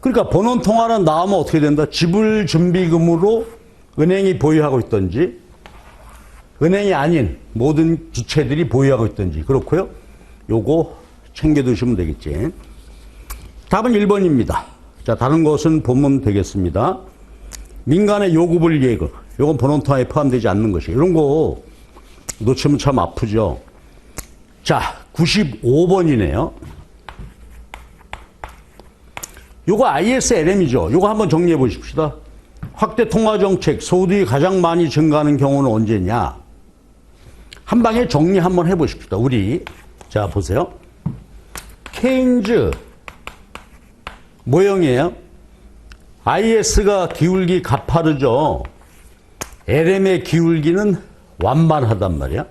그러니까 본원통화는 나오면 어떻게 된다? 지불준비금으로 은행이 보유하고 있든지 은행이 아닌 모든 주체들이 보유하고 있든지 그렇고요. 요거 챙겨두시면 되겠지. 답은 1번입니다. 자, 다른 것은 보면 되겠습니다. 민간의 요구불 예금. 요건 본원통화에 포함되지 않는 것이. 이런 거 놓치면 참 아프죠. 자, 95번이네요. 요거 ISLM이죠. 요거 한번 정리해 보십시다. 확대 통화 정책, 소득이 가장 많이 증가하는 경우는 언제냐? 한 방에 정리 한번 해 보십시다. 우리. 자, 보세요. 케인즈 모형이에요. IS가 기울기 가파르죠. LM의 기울기는 완만하단 말이야.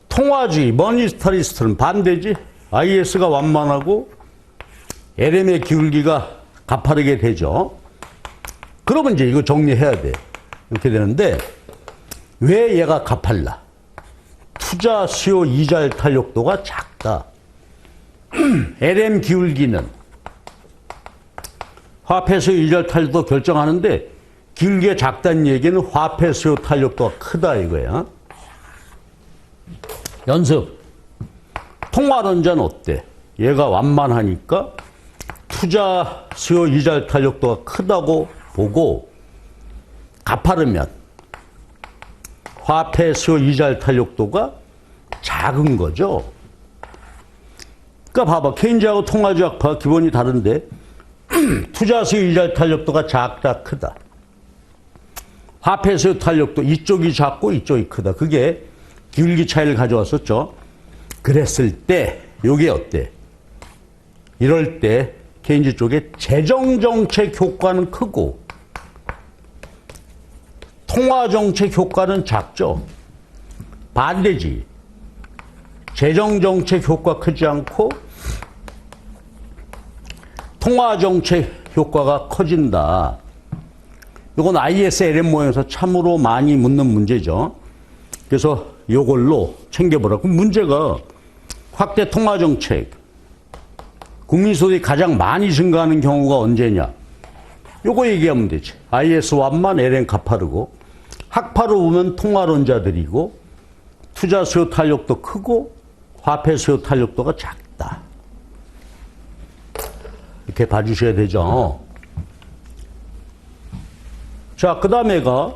통화주의, 머니스타리스트는 반대지. IS가 완만하고 LM의 기울기가 가파르게 되죠. 그러면 이제 이거 정리해야 돼. 이렇게 되는데 왜 얘가 가팔라? 투자 수요 이자율 탄력도가 작다. LM 기울기는 화폐 수요 이자율 탄력도 결정하는데 기울기가 작다는 얘기는 화폐 수요 탄력도가 크다 이거야. 연습. 통화론자는 어때? 얘가 완만하니까 투자 수요 이자율 탄력도가 크다고 보고 가파르면 화폐 수요 이자율 탄력도가 작은 거죠. 그러니까 봐봐. 케인즈하고 통화주의 학파가 기본이 다른데 투자 수요 이자율 탄력도가 작다 크다. 화폐 수요 탄력도 이쪽이 작고 이쪽이 크다. 그게 기울기 차이를 가져왔었죠. 그랬을 때 이게 어때? 이럴 때 케인즈 쪽에 재정정책 효과는 크고 통화정책 효과는 작죠. 반대지. 재정정책 효과 크지 않고 통화정책 효과가 커진다. 이건 ISLM 모형에서 참으로 많이 묻는 문제죠. 그래서 이걸로 챙겨보라. 그럼 문제가 확대 통화정책, 국민소득이 가장 많이 증가하는 경우가 언제냐? 요거 얘기하면 되지. IS 완만, LM 가파르고, 학파로 보면 통화론자들이고, 투자 수요 탄력도 크고, 화폐 수요 탄력도가 작다. 이렇게 봐주셔야 되죠. 자, 그 다음에가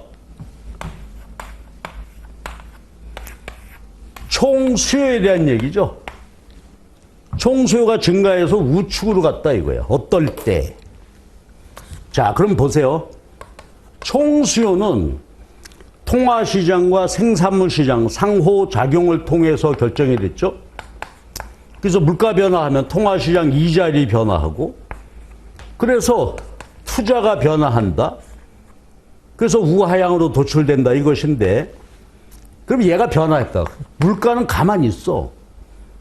총수요에 대한 얘기죠. 총수요가 증가해서 우측으로 갔다 이거예요. 어떨 때? 자, 그럼 보세요. 총수요는 통화시장과 생산물시장 상호작용을 통해서 결정이 됐죠. 그래서 물가 변화하면 통화시장 이자율이 변화하고 그래서 투자가 변화한다. 그래서 우하향으로 도출된다 이것인데 그럼 얘가 변화했다. 물가는 가만히 있어.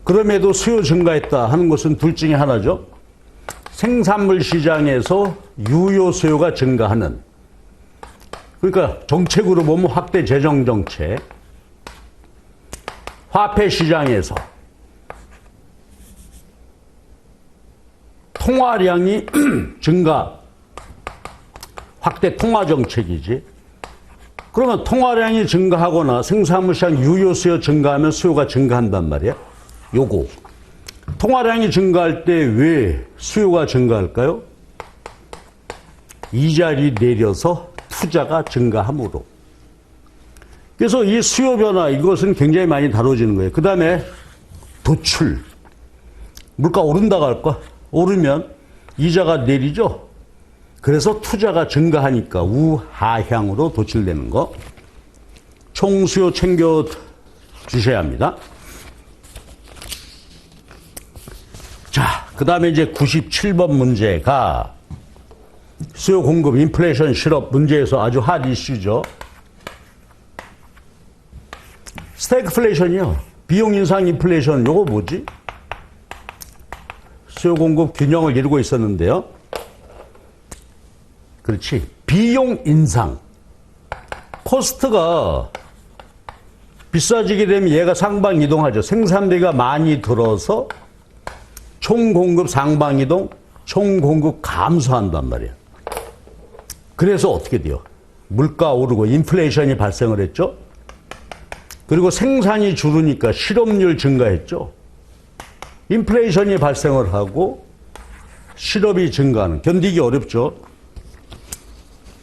그럼에도 수요 증가했다 하는 것은 둘 중에 하나죠. 생산물 시장에서 유효 수요가 증가하는. 그러니까 정책으로 보면 확대 재정 정책. 화폐 시장에서 통화량이 증가. 확대 통화 정책이지. 그러면 통화량이 증가하거나 생산물 시장 유효 수요 증가하면 수요가 증가한단 말이야. 요거. 통화량이 증가할 때 왜 수요가 증가할까요? 이자율이 내려서 투자가 증가하므로. 그래서 이 수요 변화 이것은 굉장히 많이 다뤄지는 거예요. 그 다음에 도출. 물가 오른다고 할까? 오르면 이자가 내리죠. 그래서 투자가 증가하니까 우하향으로 도출되는 거. 총수요 챙겨 주셔야 합니다. 자, 그 다음에 이제 97번 문제가 수요 공급 인플레이션 실업 문제에서 아주 핫 이슈죠. 스태그플레이션이요. 비용 인상 인플레이션, 요거 뭐지? 수요 공급 균형을 이루고 있었는데요. 그렇지. 비용 인상. 코스트가 비싸지게 되면 얘가 상방 이동하죠. 생산비가 많이 들어서 총 공급 상방 이동, 총 공급 감소한단 말이에요. 그래서 어떻게 돼요? 물가 오르고 인플레이션이 발생을 했죠. 그리고 생산이 줄으니까 실업률 증가했죠. 인플레이션이 발생을 하고 실업이 증가하는, 견디기 어렵죠.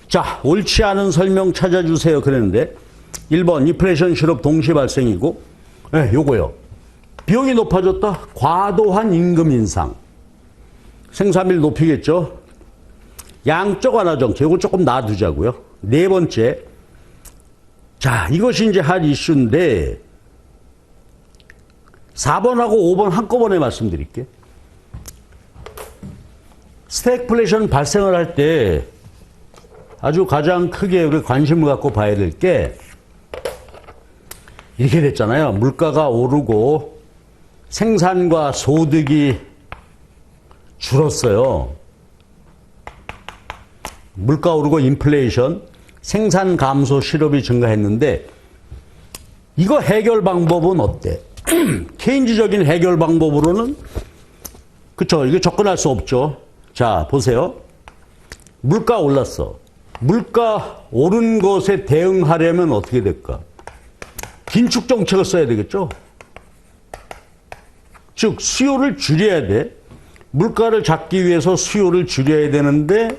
자, 옳지 않은 설명 찾아주세요 그랬는데 1번 인플레이션 실업 동시 발생이고, 네, 요거요. 비용이 높아졌다. 과도한 임금 인상. 생산비를 높이겠죠. 양적 완화 정책, 이거 조금 놔두자고요. 네 번째, 자, 이것이 이제 한 이슈인데 4번하고 5번 한꺼번에 말씀드릴게요. 스태그플레이션 발생을 할 때 아주 가장 크게 우리 관심을 갖고 봐야 될 게 이렇게 됐잖아요. 물가가 오르고 생산과 소득이 줄었어요. 물가 오르고 인플레이션, 생산 감소, 실업이 증가했는데 이거 해결 방법은 어때? 케인즈적인 해결 방법으로는 그쵸, 이거 접근할 수 없죠. 자, 보세요. 물가 올랐어. 물가 오른 것에 대응하려면 어떻게 될까? 긴축 정책을 써야 되겠죠. 즉 수요를 줄여야 돼. 물가를 잡기 위해서 수요를 줄여야 되는데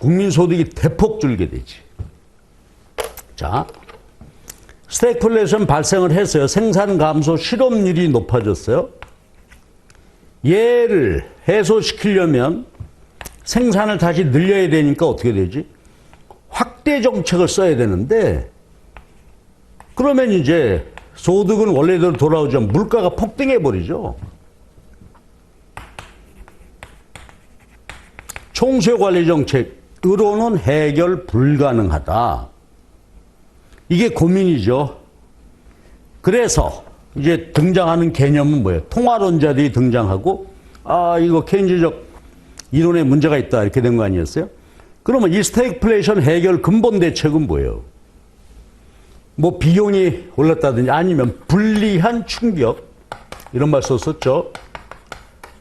국민소득이 대폭 줄게 되지. 자, 스태그플레이션 발생을 했어요. 생산 감소, 실업률이 높아졌어요. 얘를 해소시키려면 생산을 다시 늘려야 되니까 어떻게 되지? 확대 정책을 써야 되는데 그러면 이제 소득은 원래대로 돌아오죠. 물가가 폭등해 버리죠. 총수요 관리 정책으로는 해결 불가능하다. 이게 고민이죠. 그래서 이제 등장하는 개념은 뭐예요? 통화론자들이 등장하고 이거 케인즈적 이론에 문제가 있다 이렇게 된 거 아니었어요? 그러면 이 스태그플레이션 해결 근본 대책은 뭐예요? 뭐 비용이 올랐다든지 아니면 불리한 충격 이런 말 썼었죠.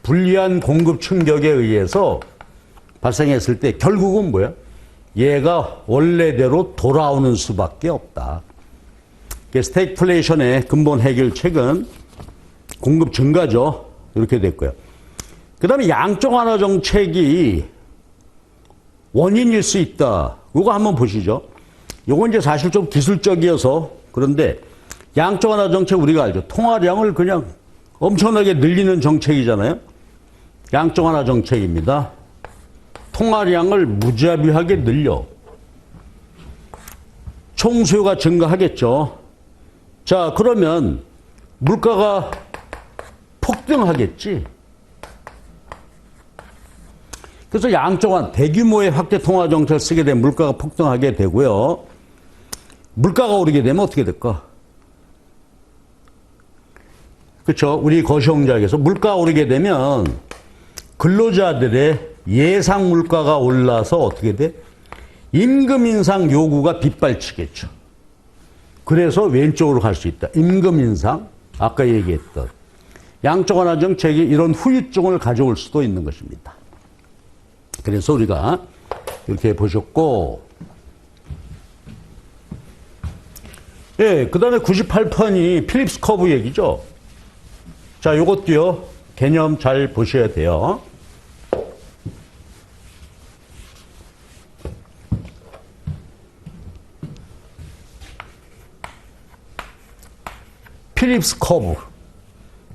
불리한 공급 충격에 의해서 발생했을 때 결국은 뭐야? 얘가 원래대로 돌아오는 수밖에 없다. 스태그플레이션의 근본 해결책은 공급 증가죠. 이렇게 됐고요. 그 다음에 양적 완화 정책이 원인일 수 있다. 이거 한번 보시죠. 이건 이제 사실 좀 기술적이어서 그런데 양적 완화 정책 우리가 알죠. 통화량을 그냥 엄청나게 늘리는 정책이잖아요. 양적 완화 정책입니다. 통화량을 무자비하게 늘려. 총수요가 증가하겠죠. 자, 그러면 물가가 폭등하겠지. 그래서 양적 완화, 대규모의 확대 통화 정책을 쓰게 되면 물가가 폭등하게 되고요. 물가가 오르게 되면 어떻게 될까? 그렇죠. 우리 거시경제학에서 물가가 오르게 되면 근로자들의 예상 물가가 올라서 어떻게 돼? 임금 인상 요구가 빗발치겠죠. 그래서 왼쪽으로 갈 수 있다. 임금 인상, 아까 얘기했던 양적 완화 정책이 이런 후유증을 가져올 수도 있는 것입니다. 그래서 우리가 이렇게 보셨고, 예, 그 다음에 98번이 필립스 커브 얘기죠. 자, 요것도요, 개념 잘 보셔야 돼요. 필립스 커브.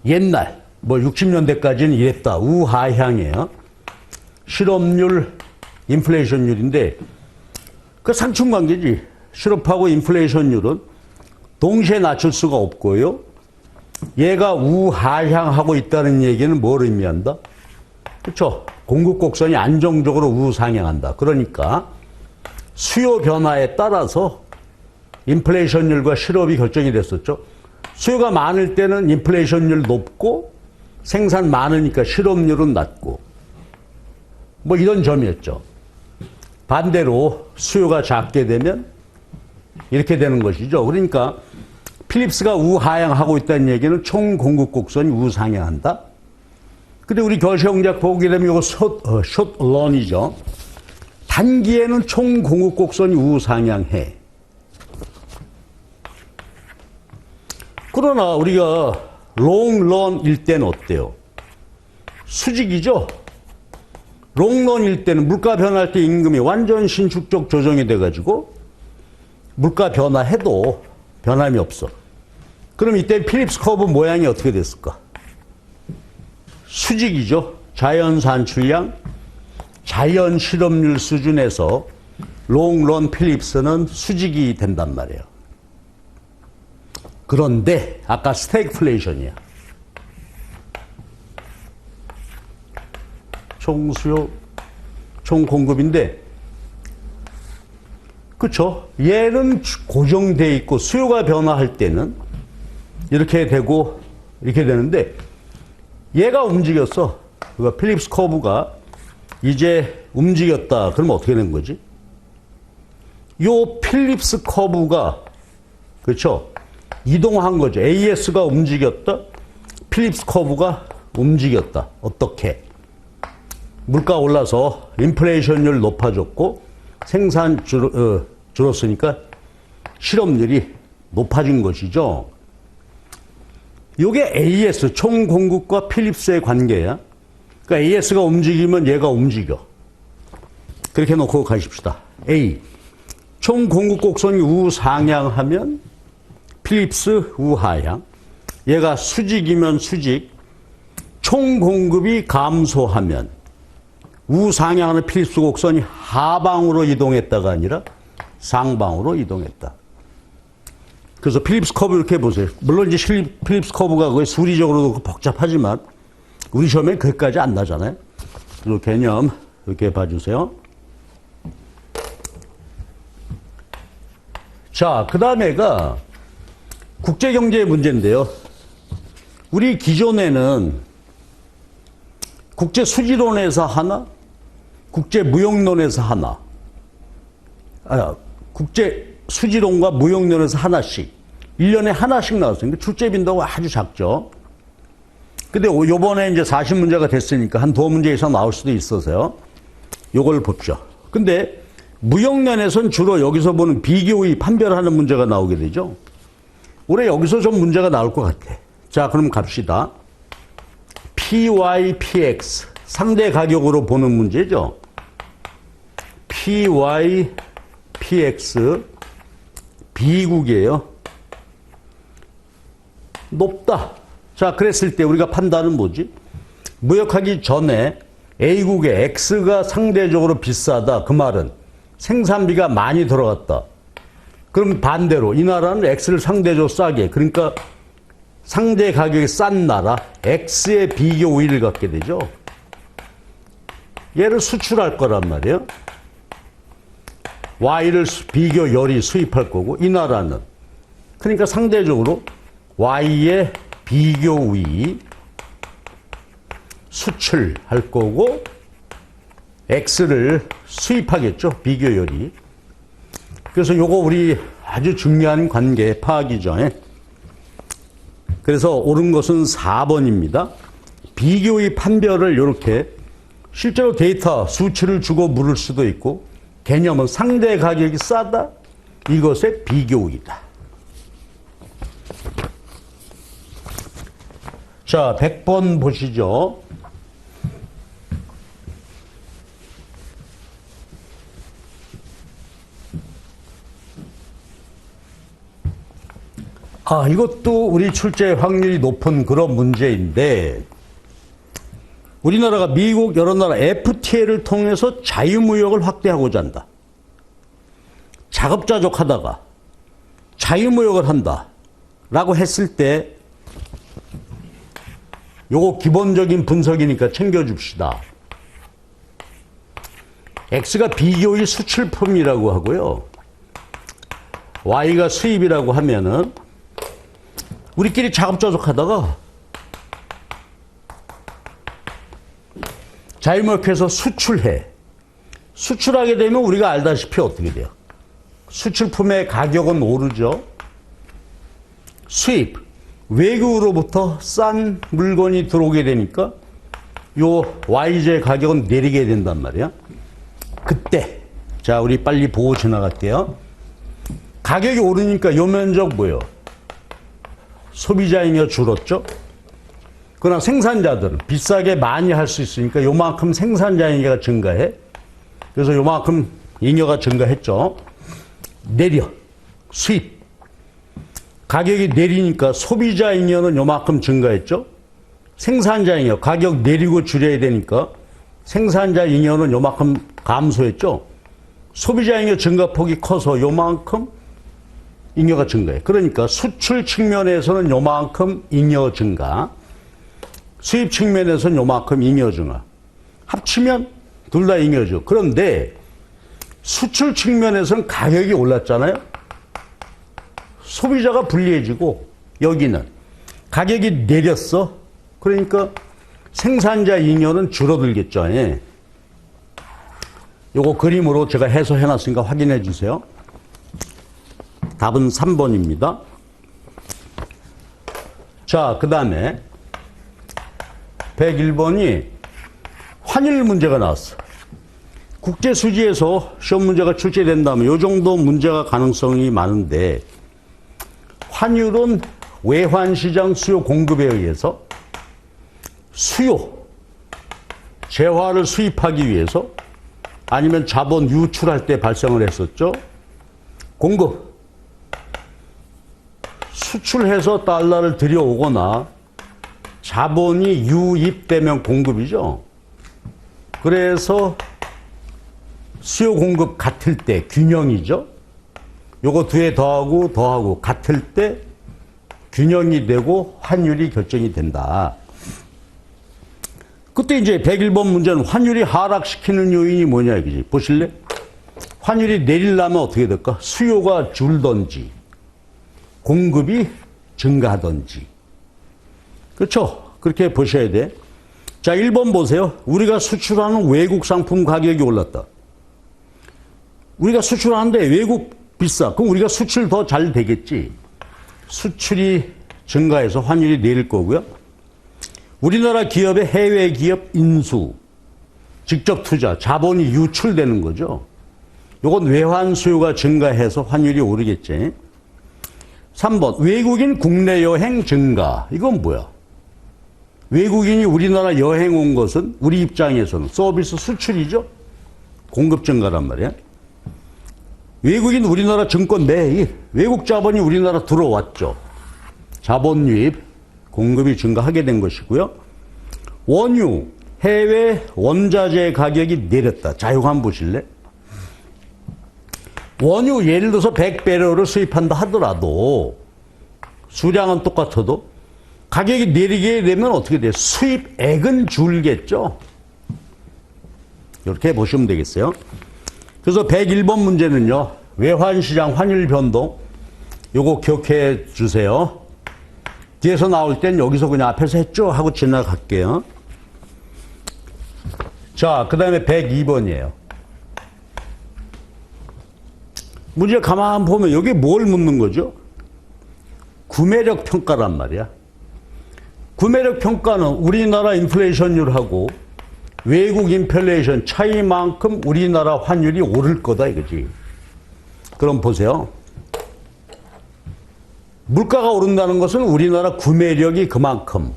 옛날, 뭐 60년대까지는 이랬다. 우하향이에요. 실업률, 인플레이션율인데, 그 상충관계지. 실업하고 인플레이션율은 동시에 낮출 수가 없고요. 얘가 우하향하고 있다는 얘기는 뭘 의미한다? 그렇죠? 공급 곡선이 안정적으로 우상향한다. 그러니까 수요 변화에 따라서 인플레이션율과 실업이 결정이 됐었죠. 수요가 많을 때는 인플레이션율 높고 생산 많으니까 실업률은 낮고 뭐 이런 점이었죠. 반대로 수요가 작게 되면 이렇게 되는 것이죠. 그러니까 필립스가 우하향하고 있다는 얘기는 총 공급 곡선이 우상향한다. 근데 우리 결시형제학 보게 되면 이거 숏런이죠. 단기에는 총 공급 곡선이 우상향해. 그러나 우리가 롱런일 때는 어때요? 수직이죠? 롱런일 때는 물가 변화할 때 임금이 완전 신축적 조정이 돼가지고 물가 변화해도 변함이 없어. 그럼 이때 필립스 커브 모양이 어떻게 됐을까? 수직이죠. 자연 산출량, 자연 실업률 수준에서 롱런 필립스는 수직이 된단 말이에요. 그런데 아까 스태그플레이션이야. 총수요, 총공급인데 그렇죠? 얘는 고정돼 있고 수요가 변화할 때는 이렇게 되고 이렇게 되는데 얘가 움직였어. 그러니까 필립스 커브가 이제 움직였다. 그러면 어떻게 된 거지? 요 필립스 커브가 그렇죠? 이동한 거죠. AS가 움직였다. 필립스 커브가 움직였다. 어떻게? 물가 올라서 인플레이션율 높아졌고 생산 줄었으니까 실업률이 높아진 것이죠. 이게 AS, 총공급과 필립스의 관계야. 그러니까 AS가 움직이면 얘가 움직여. 그렇게 놓고 가십시다. A, 총공급 곡선이 우상향하면 필립스 우하향. 얘가 수직이면 수직. 총공급이 감소하면 우상향하는 필립스 곡선이 하방으로 이동했다가 아니라 상방으로 이동했다. 그래서 필립스 커브 이렇게 보세요. 물론 이제 필립스 커브가 거의 수리적으로도 복잡하지만 우리 시험에 거기까지 안 나잖아요. 그 개념 이렇게 봐주세요. 자, 그 다음에가 국제경제의 문제인데요. 우리 기존에는 국제수지론에서 하나, 국제무역론에서 하나, 국제수지론과 무역론에서 하나씩, 1년에 하나씩 나왔어요. 출제 빈도가 아주 작죠. 근데 요번에 이제 40문제가 됐으니까 한 2문제 이상 나올 수도 있어서요. 요걸 봅시다. 근데 무역론에서는 주로 여기서 보는 비교의 판별하는 문제가 나오게 되죠. 올해 여기서 좀 문제가 나올 것 같아. 자, 그럼 갑시다. PY, PX. 상대 가격으로 보는 문제죠. PY, PX. B국이에요. 높다. 자, 그랬을 때 우리가 판단은 뭐지? 무역하기 전에 A국의 X가 상대적으로 비싸다. 그 말은 생산비가 많이 들어갔다. 그럼 반대로 이 나라는 X를 상대적으로 싸게, 그러니까 상대 가격이 싼 나라 X의 비교 우위를 갖게 되죠. 얘를 수출할 거란 말이에요. Y를 비교 열이 수입할 거고 이 나라는 그러니까 상대적으로 Y의 비교 우위 수출할 거고 X를 수입하겠죠. 비교 열이. 그래서 요거 우리 아주 중요한 관계 파악이죠. 그래서 옳은 것은 4번입니다. 비교의 판별을 이렇게 실제로 데이터 수치를 주고 물을 수도 있고 개념은 상대 가격이 싸다. 이것의 비교이다. 자, 100번 보시죠. 이것도 우리 출제 확률이 높은 그런 문제인데 우리나라가 미국 여러 나라 FTA를 통해서 자유무역을 확대하고자 한다. 자급자족하다가 자유무역을 한다. 라고 했을 때 요거 기본적인 분석이니까 챙겨줍시다. X가 비교의 수출품이라고 하고요. Y가 수입이라고 하면은 우리끼리 작업자족 하다가 자유무역해서 수출해. 수출하게 되면 우리가 알다시피 어떻게 돼요? 수출품의 가격은 오르죠. 수입. 외국으로부터 싼 물건이 들어오게 되니까 요 YJ 가격은 내리게 된단 말이야. 그때 자 우리 빨리 보고 지나갈게요. 가격이 오르니까 요 면적 뭐예요? 소비자잉여 줄었죠. 그러나 생산자들은 비싸게 많이 할 수 있으니까 요만큼 생산자잉여가 증가해. 그래서 요만큼 잉여가 증가했죠. 내려. 수입. 가격이 내리니까 소비자잉여는 요만큼 증가했죠. 생산자잉여 가격 내리고 줄여야 되니까 생산자잉여는 요만큼 감소했죠. 소비자잉여 증가폭이 커서 요만큼 잉여가 증가해. 그러니까 수출 측면에서는 요만큼 잉여 증가, 수입 측면에서는 요만큼 잉여 증가. 합치면 둘 다 잉여죠. 그런데 수출 측면에서는 가격이 올랐잖아요. 소비자가 불리해지고 여기는 가격이 내렸어. 그러니까 생산자 잉여는 줄어들겠죠. 예. 요거 그림으로 제가 해석해놨으니까 확인해 주세요. 답은 3번입니다. 자, 그 다음에 101번이 환율 문제가 나왔어. 국제수지에서 시험 문제가 출제된다면 요 정도 문제가 가능성이 많은데 환율은 외환시장 수요 공급에 의해서 수요, 재화를 수입하기 위해서 아니면 자본 유출할 때 발생을 했었죠. 공급. 수출해서 달러를 들여오거나 자본이 유입되면 공급이죠. 그래서 수요 공급 같을 때 균형이죠. 요거 두 개 더하고 같을 때 균형이 되고 환율이 결정이 된다. 그때 이제 101번 문제는 환율이 하락시키는 요인이 뭐냐 이거지. 보실래? 환율이 내리려면 어떻게 될까? 수요가 줄던지 공급이 증가하던지. 그렇죠? 그렇게 보셔야 돼. 자, 1번 보세요. 우리가 수출하는 외국 상품 가격이 올랐다. 우리가 수출하는데 외국 비싸. 그럼 우리가 수출 더 잘 되겠지. 수출이 증가해서 환율이 내릴 거고요. 우리나라 기업의 해외 기업 인수, 직접 투자, 자본이 유출되는 거죠. 요건 외환 수요가 증가해서 환율이 오르겠지. 3번, 외국인 국내 여행 증가. 이건 뭐야? 외국인이 우리나라 여행 온 것은 우리 입장에서는 서비스 수출이죠. 공급 증가란 말이야. 외국인 우리나라 증권 매입, 외국 자본이 우리나라 들어왔죠. 자본 유입, 공급이 증가하게 된 것이고요. 원유, 해외 원자재 가격이 내렸다. 자유관 보실래? 원유 예를 들어서 100배럴을 수입한다 하더라도 수량은 똑같아도 가격이 내리게 되면 어떻게 돼요? 수입액은 줄겠죠. 이렇게 보시면 되겠어요. 그래서 101번 문제는요. 외환시장 환율 변동 요거 기억해 주세요. 뒤에서 나올 땐 여기서 그냥 앞에서 했죠 하고 지나갈게요. 자, 그 다음에 102번이에요. 문제 가만 보면 여기 뭘 묻는 거죠? 구매력 평가란 말이야. 구매력 평가는 우리나라 인플레이션율하고 외국 인플레이션 차이만큼 우리나라 환율이 오를 거다 이거지. 그럼 보세요. 물가가 오른다는 것은 우리나라 구매력이 그만큼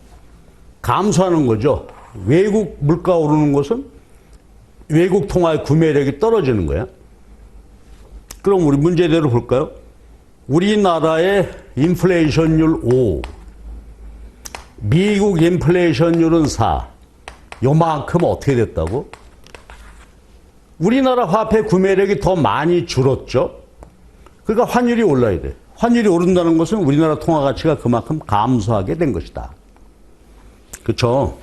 감소하는 거죠. 외국 물가 오르는 것은 외국 통화의 구매력이 떨어지는 거야. 그럼 우리 문제대로 볼까요? 우리나라의 인플레이션율 5, 미국 인플레이션율은 4. 요만큼 어떻게 됐다고? 우리나라 화폐 구매력이 더 많이 줄었죠. 그러니까 환율이 올라야 돼. 환율이 오른다는 것은 우리나라 통화 가치가 그만큼 감소하게 된 것이다. 그렇죠?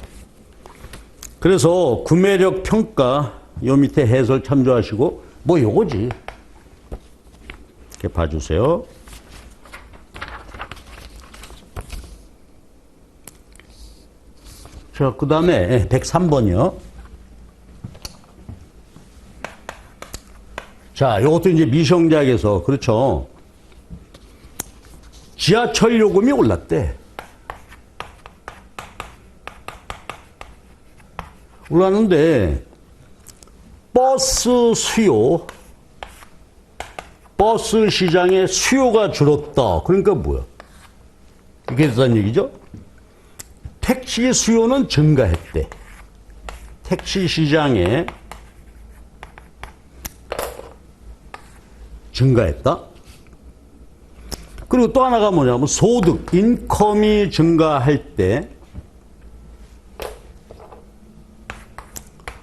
그래서 구매력 평가 요 밑에 해설 참조하시고 뭐 요거지. 이렇게 봐주세요. 자, 그 다음에 103번이요. 자, 요것도 이제 미시형제학에서 그렇죠. 지하철 요금이 올랐대. 올랐는데 버스 수요, 버스 시장의 수요가 줄었다. 그러니까 뭐야? 이게 됐다는 얘기죠? 택시 수요는 증가했대. 택시 시장에 증가했다. 그리고 또 하나가 뭐냐면 소득, 인컴이 증가할 때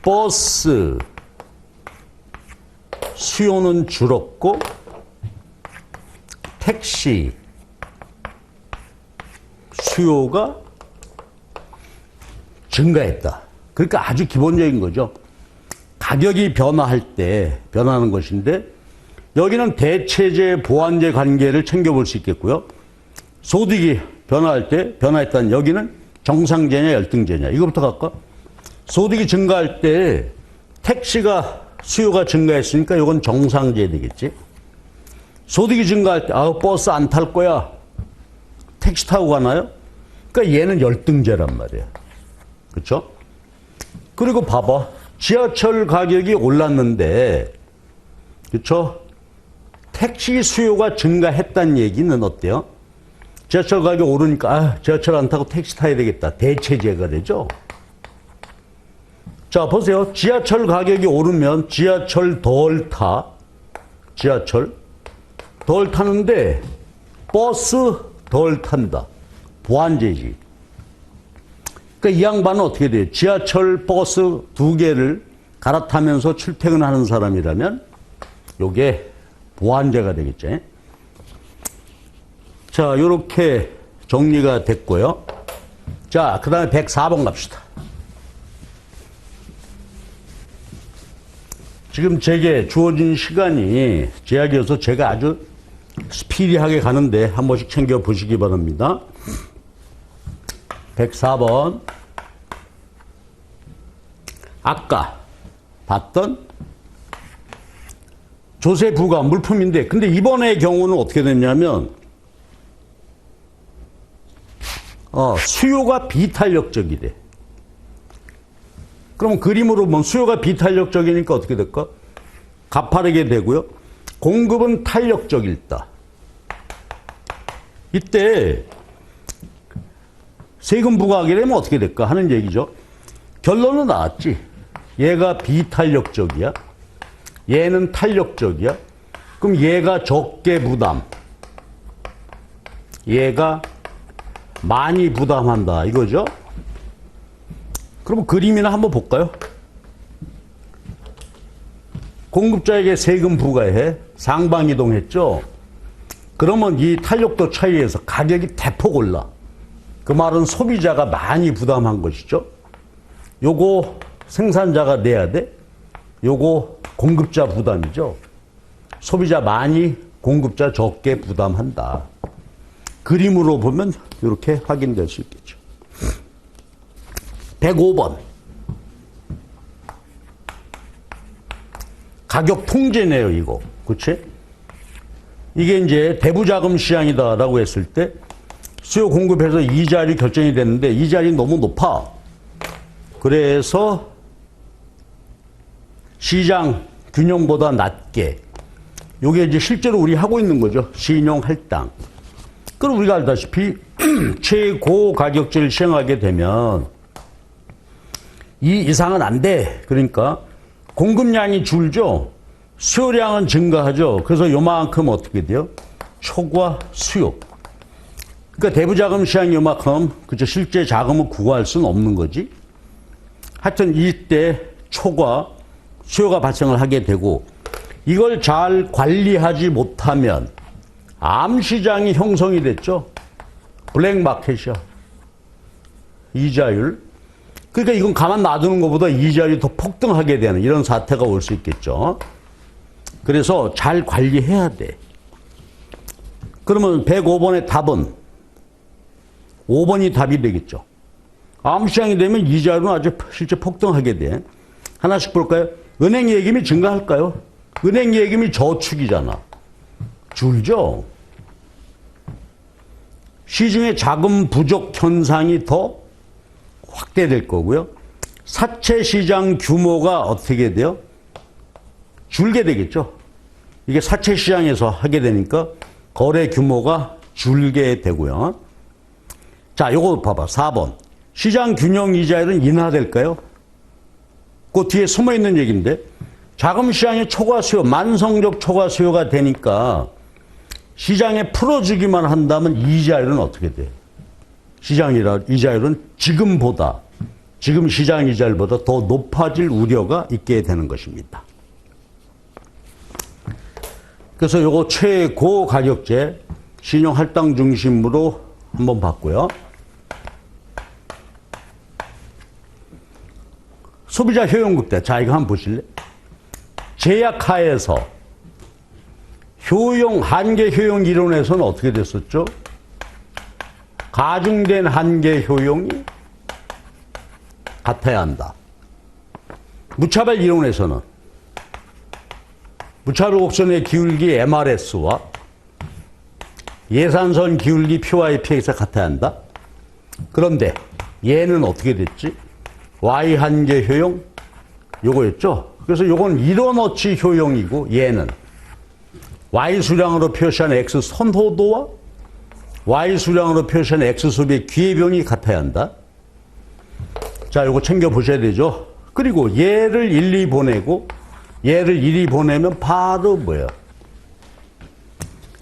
버스 수요는 줄었고 택시 수요가 증가했다. 그러니까 아주 기본적인 거죠. 가격이 변화할 때 변하는 것인데 여기는 대체제, 보완제 관계를 챙겨볼 수 있겠고요. 소득이 변화할 때 변화했다는 여기는 정상제냐 열등제냐 이거부터 갈까? 소득이 증가할 때 택시가 수요가 증가했으니까 이건 정상제 되겠지. 소득이 증가할 때 버스 안 탈 거야. 택시 타고 가나요? 그러니까 얘는 열등제란 말이야. 그렇죠? 그리고 봐봐. 지하철 가격이 올랐는데 그렇죠? 택시 수요가 증가했다는 얘기는 어때요? 지하철 가격 오르니까 지하철 안 타고 택시 타야 되겠다. 대체제가 되죠. 자, 보세요. 지하철 가격이 오르면 지하철 덜 타. 지하철 덜 타는데 버스 덜 탄다. 보완제지. 그러니까 이 양반은 어떻게 돼요? 지하철, 버스 두 개를 갈아타면서 출퇴근하는 사람이라면 요게 보완제가 되겠죠. 자, 요렇게 정리가 됐고요. 자, 그 다음에 104번 갑시다. 지금 제게 주어진 시간이 제약이어서 제가 아주 스피디하게 가는데 한 번씩 챙겨 보시기 바랍니다. 104번. 아까 봤던 조세 부과 물품인데 근데 이번의 경우는 어떻게 됐냐면 수요가 비탄력적이래. 그럼 그림으로 보면 수요가 비탄력적이니까 어떻게 될까? 가파르게 되고요. 공급은 탄력적일다. 이때 세금 부과하게 되면 어떻게 될까 하는 얘기죠. 결론은 나왔지. 얘가 비탄력적이야. 얘는 탄력적이야. 그럼 얘가 적게 부담. 얘가 많이 부담한다. 이거죠. 그럼 그림이나 한번 볼까요? 공급자에게 세금 부과해. 상방이동했죠. 그러면 이 탄력도 차이에서 가격이 대폭 올라. 그 말은 소비자가 많이 부담한 것이죠. 요거 생산자가 내야 돼. 요거 공급자 부담이죠. 소비자 많이, 공급자 적게 부담한다. 그림으로 보면 이렇게 확인될 수 있겠죠. 105번. 가격 통제네요, 이거. 그치? 이게 이제 대부자금 시장이다라고 했을 때 수요 공급해서 이자율이 결정이 됐는데 이자율이 너무 높아. 그래서 시장 균형보다 낮게. 요게 이제 실제로 우리 하고 있는 거죠. 신용 할당. 그럼 우리가 알다시피 최고 가격제를 시행하게 되면 이 이상은 안 돼. 그러니까 공급량이 줄죠. 수요량은 증가하죠. 그래서 요만큼 어떻게 돼요? 초과 수요. 그러니까 대부자금 시장이 요만큼 그죠. 실제 자금을 구할 수는 없는 거지. 하여튼 이때 초과 수요가 발생을 하게 되고 이걸 잘 관리하지 못하면 암시장이 형성이 됐죠. 블랙마켓이야. 이자율. 그러니까 이건 가만 놔두는 것보다 이자율이 더 폭등하게 되는 이런 사태가 올 수 있겠죠. 그래서 잘 관리해야 돼. 그러면 105번의 답은 5번이 답이 되겠죠. 암시장이 되면 이자율은 아주 실제 폭등하게 돼. 하나씩 볼까요? 은행 예금이 증가할까요? 은행 예금이 저축이잖아. 줄죠. 시중에 자금 부족 현상이 더 확대될 거고요. 사채 시장 규모가 어떻게 돼요? 줄게 되겠죠. 이게 사채 시장에서 하게 되니까 거래 규모가 줄게 되고요. 자, 요거 봐봐. 4번. 시장 균형 이자율은 인하될까요? 그 뒤에 숨어 있는 얘기인데, 자금 시장의 초과 수요, 만성적 초과 수요가 되니까 시장에 풀어주기만 한다면 이자율은 어떻게 돼? 이자율은 지금 시장 이자율보다 더 높아질 우려가 있게 되는 것입니다. 그래서 요거 최고 가격제 신용 할당 중심으로 한번 봤고요. 소비자 효용 극대. 자, 이거 한번 보실래? 제약하에서 한계 효용 이론에서는 어떻게 됐었죠? 가중된 한계 효용이 같아야 한다. 무차별 이론에서는 무차별 곡선의 기울기 MRS와 예산선 기울기 PYPX가 같아야 한다. 그런데 얘는 어떻게 됐지? Y 한계 효용 요거였죠. 그래서 요건 이론어치 효용이고 얘는 Y 수량으로 표시한 X 선호도와 Y 수량으로 표시한 X 소비의 기회비용이 같아야 한다. 자, 요거 챙겨 보셔야 되죠. 그리고 얘를 1, 2 보내고 얘를 1, 2 보내면 바로 뭐예요?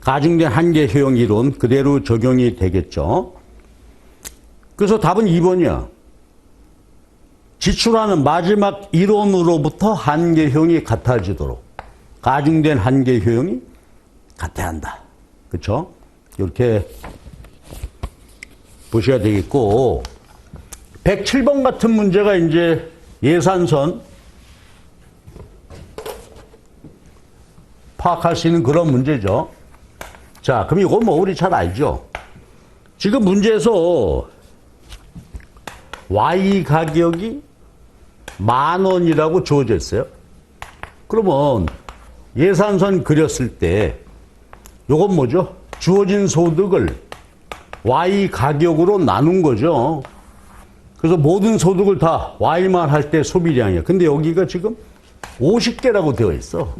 가중된 한계 효용 이론 그대로 적용이 되겠죠. 그래서 답은 2번이야. 지출하는 마지막 이론으로부터 한계 효용이 같아지도록 가중된 한계 효용이 같아야 한다. 그렇죠? 이렇게 보셔야 되겠고, 107번 같은 문제가 이제 예산선 파악할 수 있는 그런 문제죠. 자, 그럼 이건 뭐 우리 잘 알죠? 지금 문제에서 Y 가격이 10,000원이라고 주어져 있어요. 그러면 예산선 그렸을 때 요건 뭐죠? 주어진 소득을 Y 가격으로 나눈 거죠. 그래서 모든 소득을 다 Y만 할 때 소비량이야. 근데 여기가 지금 50개라고 되어 있어.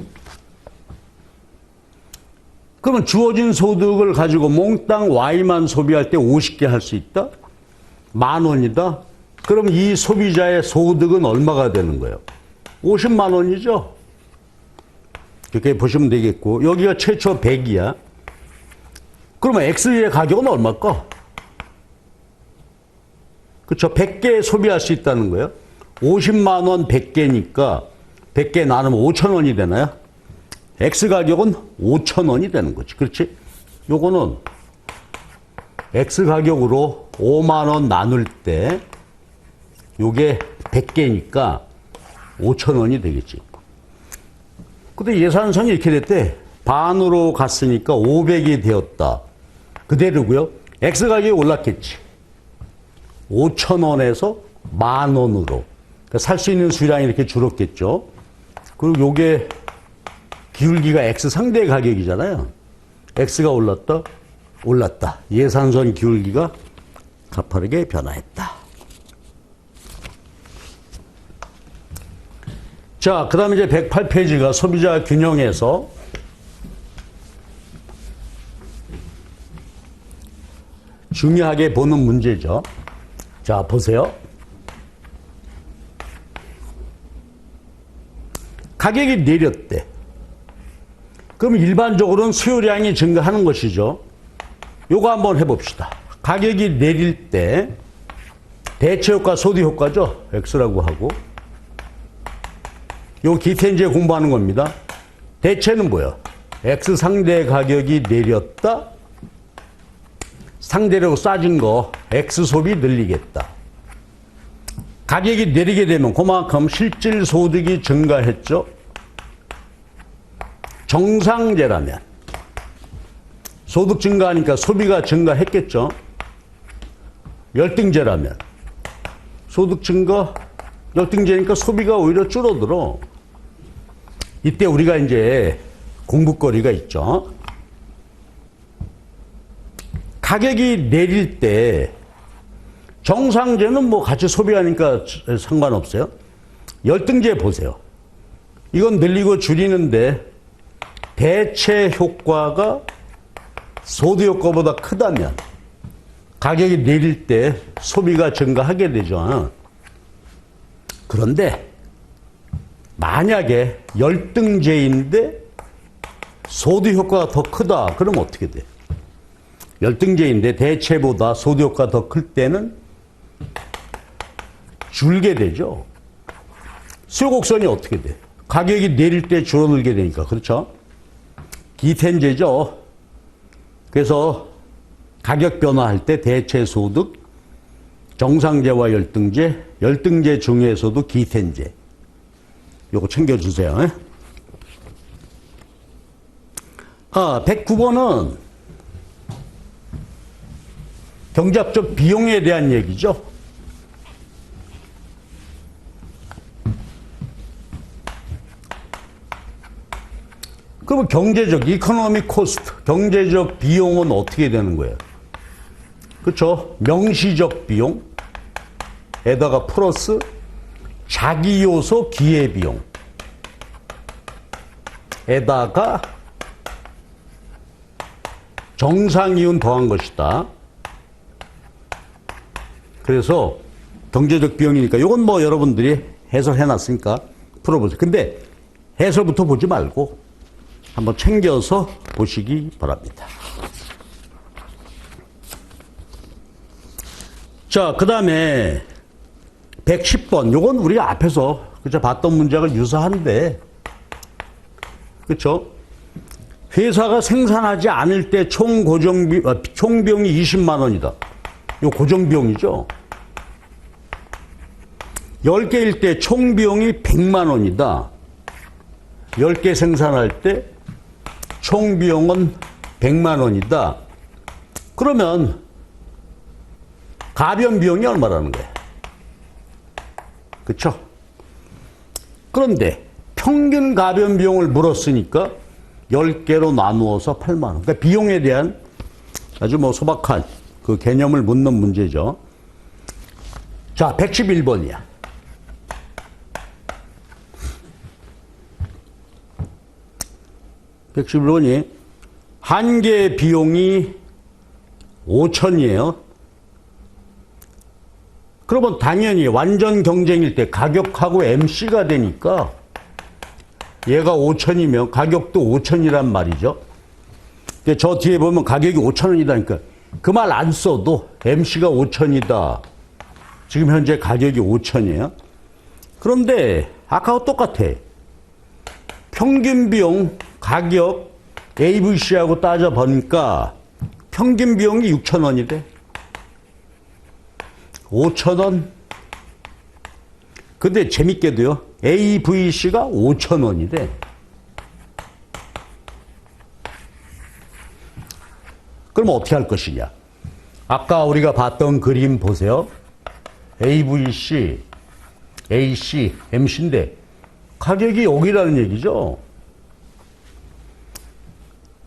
그러면 주어진 소득을 가지고 몽땅 Y만 소비할 때 50개 할 수 있다? 10,000원이다? 그럼 이 소비자의 소득은 얼마가 되는 거예요? 50만 원이죠? 이렇게 보시면 되겠고, 여기가 최초 100이야. 그러면 X의 가격은 얼마일까? 그렇죠? 100개 소비할 수 있다는 거예요. 50만 원 100개니까 100개 나누면 5,000원이 되나요? X 가격은 5,000원이 되는 거지. 그렇지? 요거는 X 가격으로 5만 원 나눌 때 요게 100개니까 5,000원이 되겠지. 근데 예산선이 이렇게 됐대. 반으로 갔으니까 500이 되었다. 그대로고요. X 가격이 올랐겠지. 5,000원에서 10,000원으로. 그러니까 살 수 있는 수량이 이렇게 줄었겠죠. 그리고 요게 기울기가 X 상대 가격이잖아요. X가 올랐다. 예산선 기울기가 가파르게 변화했다. 자, 그 다음에 이제 108페이지가 소비자 균형에서 중요하게 보는 문제죠. 자, 보세요. 가격이 내렸대. 그럼 일반적으로는 수요량이 증가하는 것이죠. 요거 한번 해봅시다. 가격이 내릴 때 대체효과, 소득효과죠. X라고 하고. 요 기타 이제 공부하는 겁니다. 대체는 뭐야? X 상대 가격이 내렸다. 상대적으로 싸진 거 X 소비 늘리겠다. 가격이 내리게 되면 그만큼 실질 소득이 증가했죠. 정상제라면 소득 증가하니까 소비가 증가했겠죠. 열등제라면 소득 증가, 열등제니까 소비가 오히려 줄어들어. 이때 우리가 이제 공부거리가 있죠. 가격이 내릴 때 정상제는 뭐 같이 소비하니까 상관없어요. 열등제 보세요. 이건 늘리고 줄이는데 대체 효과가 소득 효과보다 크다면 가격이 내릴 때 소비가 증가하게 되죠. 그런데 만약에 열등제인데 소득 효과가 더 크다. 그럼 어떻게 돼? 열등제인데 대체보다 소득 효과가 더 클 때는 줄게 되죠. 수요 곡선이 어떻게 돼? 가격이 내릴 때 줄어들게 되니까. 그렇죠? 기텐제죠. 그래서 가격 변화할 때 대체 소득, 정상제와 열등제, 열등제 중에서도 기텐제. 요거 챙겨주세요. 109번은 경제학적 비용에 대한 얘기죠. 그러면 경제적, 이코노믹 코스트, 경제적 비용은 어떻게 되는 거예요? 그렇죠? 명시적 비용에다가 플러스 자기 요소 기회 비용에다가 정상 이윤 더한 것이다. 그래서 경제적 비용이니까 이건 뭐 여러분들이 해설해 놨으니까 풀어보세요. 근데 해설부터 보지 말고 한번 챙겨서 보시기 바랍니다. 자, 그 다음에 110번. 요건 우리가 앞에서 그쵸 봤던 문제가 유사한데, 그쵸? 회사가 생산하지 않을 때 총 고정비, 총비용이 20만 원이다. 요 고정비용이죠. 10개일 때 총비용이 100만 원이다. 10개 생산할 때 총비용은 100만 원이다. 그러면 가변 비용이 얼마라는 거예요? 그렇죠? 그런데 평균 가변 비용을 물었으니까 10개로 나누어서 8만 원. 그러니까 비용에 대한 아주 뭐 소박한 그 개념을 묻는 문제죠. 자, 111번이야. 111번이 한 개 비용이 5천이에요. 그러면 당연히 완전 경쟁일 때 가격하고 MC가 되니까 얘가 5천이면 가격도 5천이란 말이죠. 저 뒤에 보면 가격이 5천 원이다니까 그 말 안 써도 MC가 5천이다. 지금 현재 가격이 5천이에요. 그런데 아까와 똑같아. 평균 비용 가격 AVC하고 따져보니까 평균 비용이 6천 원이래. 5천 원. 근데 재밌게도요. AVC가 5천 원이래. 그럼 어떻게 할 것이냐. 아까 우리가 봤던 그림 보세요. AVC, AC, MC인데 가격이 여기라는 얘기죠.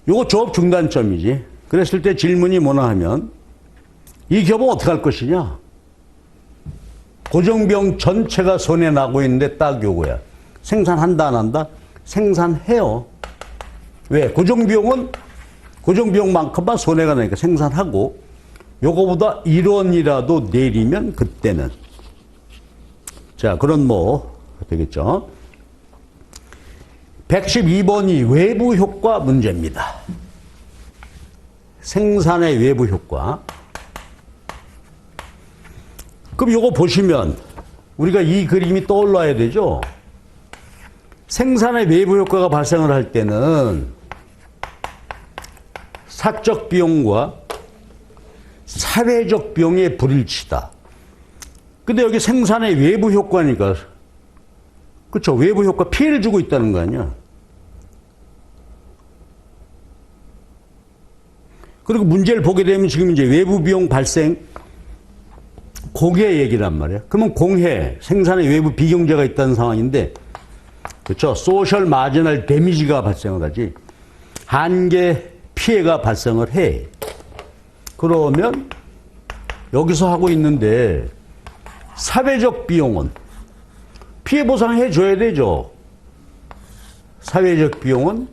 요거 조업 중단점이지. 그랬을 때 질문이 뭐나 하면 이 기업은 어떻게 할 것이냐. 고정비용 전체가 손해나고 있는데 딱 요거야. 생산한다 안 한다? 생산해요. 왜? 고정비용만큼만 손해가 나니까 생산하고 요거보다 1원이라도 내리면 그때는 자 그런 뭐 되겠죠. 112번이 외부 효과 문제입니다. 생산의 외부 효과. 그럼 요거 보시면 우리가 이 그림이 떠올라야 되죠. 생산의 외부 효과가 발생을 할 때는 사적 비용과 사회적 비용의 불일치다. 근데 여기 생산의 외부 효과니까, 그렇죠? 외부 효과 피해를 주고 있다는 거 아니야. 그리고 문제를 보게 되면 지금 이제 외부 비용 발생, 공해 얘기란 말이야. 그러면 공해, 생산의 외부 비경제가 있다는 상황인데, 그렇죠? 소셜 마지널 데미지가 발생을 하지. 한계 피해가 발생을 해. 그러면 여기서 하고 있는데 사회적 비용은 피해 보상해 줘야 되죠. 사회적 비용은